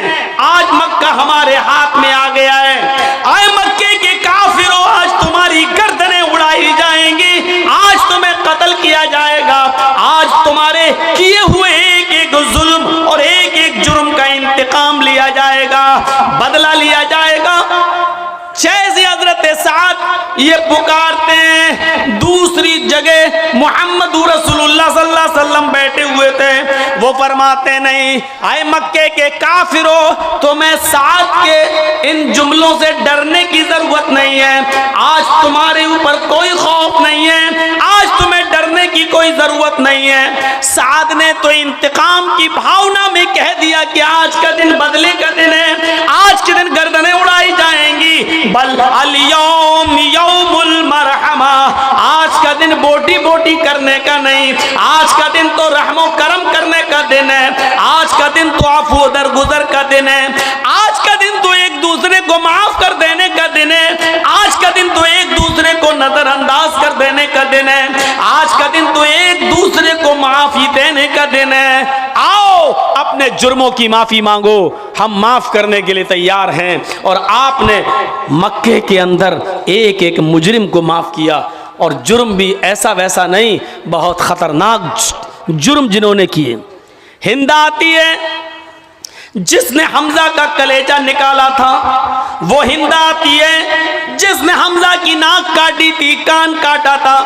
आज मक्का हमारे हाथ में आ गया है, आए मक्के के काफिरों, आज तुम्हारी गर्दनें उड़ाई जाएंगी, आज तुम्हें कत्ल किया जाएगा, आज तुम्हारे किए हुए एक एक जुल्म और एक एक जुर्म का इंतकाम लिया जाएगा, बदला लिया जाएगा। जैसे हजरत साद ये पुकारते हैं, दूसरी जगह मोहम्मद रसूलुल्लाह सल्लल्लाहु अलैहि वसल्लम बैठे हुए थे, वो फरमाते नहीं, आए मक्के के काफिरों, तुम्हें साद के इन जुमलों से डरने की जरूरत नहीं है, आज तुम्हारे ऊपर कोई खौफ नहीं है, आज तुम्हें डरने की कोई जरूरत नहीं है। साद ने तो इंतकाम की भावना में कह दिया कि आज का दिन बदले का दिन है, आज के दिन गर्दनें उड़ाई जाएंगी, बल अल यौम यौमुल मरहमा, आज का दिन बोटी बोटी करने का नहीं, आज का दिन तो रहमो करम करने का दिन है, आज का दिन तो आफू दरगुजर का दिन है, आज का दिन तो एक दूसरे को माफ कर देने का दिन है, आज का दिन तो एक दूसरे को नजरअंदाज कर देने का दिन है, आज का दिन तो एक दूसरे को माफी देने का दिन है। आओ अपने जुर्मों की माफी मांगो, हम माफ करने के लिए तैयार हैं। और आपने मक्के के अंदर एक एक मुजरिम को माफ किया, और जुर्म भी ऐसा वैसा नहीं, बहुत खतरनाक जुर्म जिन्होंने किए। हिंद आती है जिसने हमजा का कलेजा निकाला था, वो हिंद आती है जिसने हमजा की नाक काटी थी, कान काटा था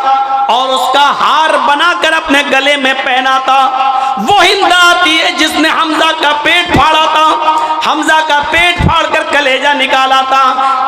और उसका हार बनाकर अपने गले में पहना था, वो हिंद आती है जिसने हमजा का पेट फाड़ा था, हमजा का पेट फाड़कर कलेजा निकाला था,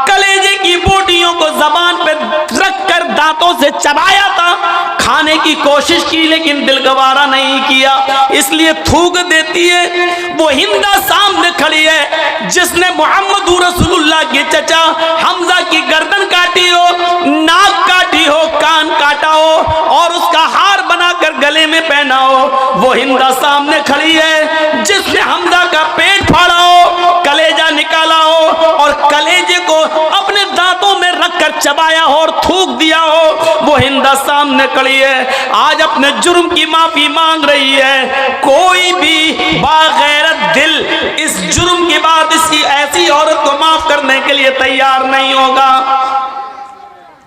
कलेजे की बोटियों को जबान पे रखकर दांतों से चबाया था, खाने की कोशिश की लेकिन दिल गवारा नहीं किया, इसलिए थूक देती है। वो हिंदा सामने खड़ी है जिसने मोहम्मद रसूलुल्लाह के चचा हमजा की गर्दन काटी हो, नाक काटी हो, कान काटा हो और उसका हार बनाकर गले में पहना हो। वो हिंदा सामने खड़ी है जिसने हमजा का पेट फाड़ा हो, कलेजा निकाला हो और कलेजे को अपने दांतों में रखकर चबाया हो और थूक दिया हो। वो हिंदा सामने खड़ी है, आज अपने जुर्म की माफी मांग रही है। कोई भी बागैरत दिल इस जुर्म के बाद इसकी ऐसी औरत को माफ करने के लिए तैयार नहीं होगा।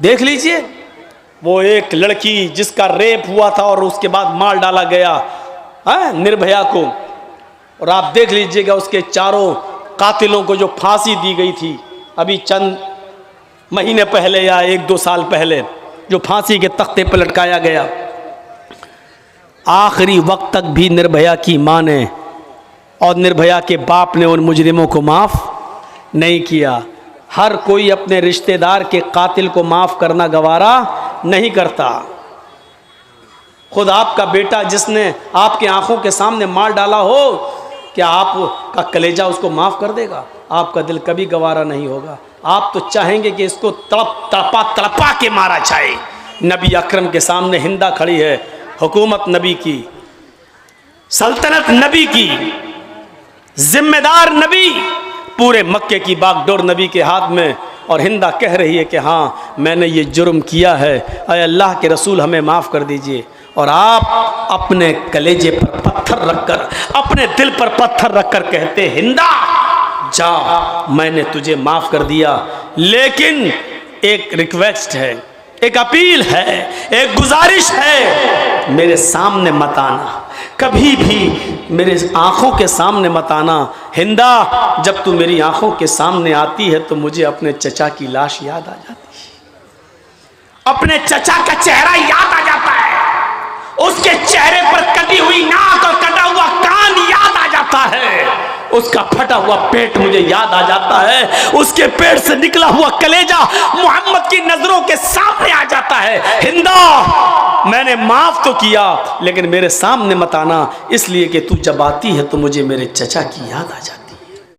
देख लीजिए वो एक लड़की जिसका रेप हुआ था और उसके बाद मार डाला गया निर्भया को, और आप देख लीजिएगा उसके चारों कातिलों को जो फांसी दी गई थी। अभी चंद महीने पहले या 1-2 साल पहले जो फांसी के तख्ते पर लटकाया गया, आखिरी वक्त तक भी निर्भया की मां ने और निर्भया के बाप ने उन मुजरिमों को माफ़ नहीं किया। हर कोई अपने रिश्तेदार के कातिल को माफ़ करना गवारा नहीं करता। खुद आपका बेटा जिसने आपके आंखों के सामने मार डाला हो, क्या आपका कलेजा उसको माफ़ कर देगा? आपका दिल कभी गवारा नहीं होगा। आप तो चाहेंगे कि इसको तड़पा के मारा जाए। नबी अकरम के सामने हिंदा खड़ी है, हुकूमत नबी की, सल्तनत नबी की, जिम्मेदार नबी, पूरे मक्के की बागडोर नबी के हाथ में, और हिंदा कह रही है कि हाँ मैंने ये जुर्म किया है, अय अल्लाह के रसूल हमें माफ़ कर दीजिए। और आप अपने कलेजे पर पत्थर रखकर, अपने दिल पर पत्थर रखकर कहते हिंदा जा, मैंने तुझे माफ़ कर दिया, लेकिन एक रिक्वेस्ट है, एक अपील है, एक गुजारिश है, मेरे सामने मत आना, कभी भी मेरे आँखों के सामने मत आना। हिंदा, जब तू मेरी आँखों के सामने आती है तो मुझे अपने चचा की लाश याद आ जाती है, अपने चचा का चेहरा याद आ जाता है, उसके चेहरे पर कटी हुई नाक और कटा हुआ कान याद आ जाता है, उसका फटा हुआ पेट मुझे याद आ जाता है, उसके पेट से निकला हुआ कलेजा मोहम्मद की नजरों के सामने आ जाता है। हिंदा, मैंने माफ तो किया, लेकिन मेरे सामने मत आना, इसलिए कि तू जब आती है तो मुझे मेरे चचा की याद आ जाती है।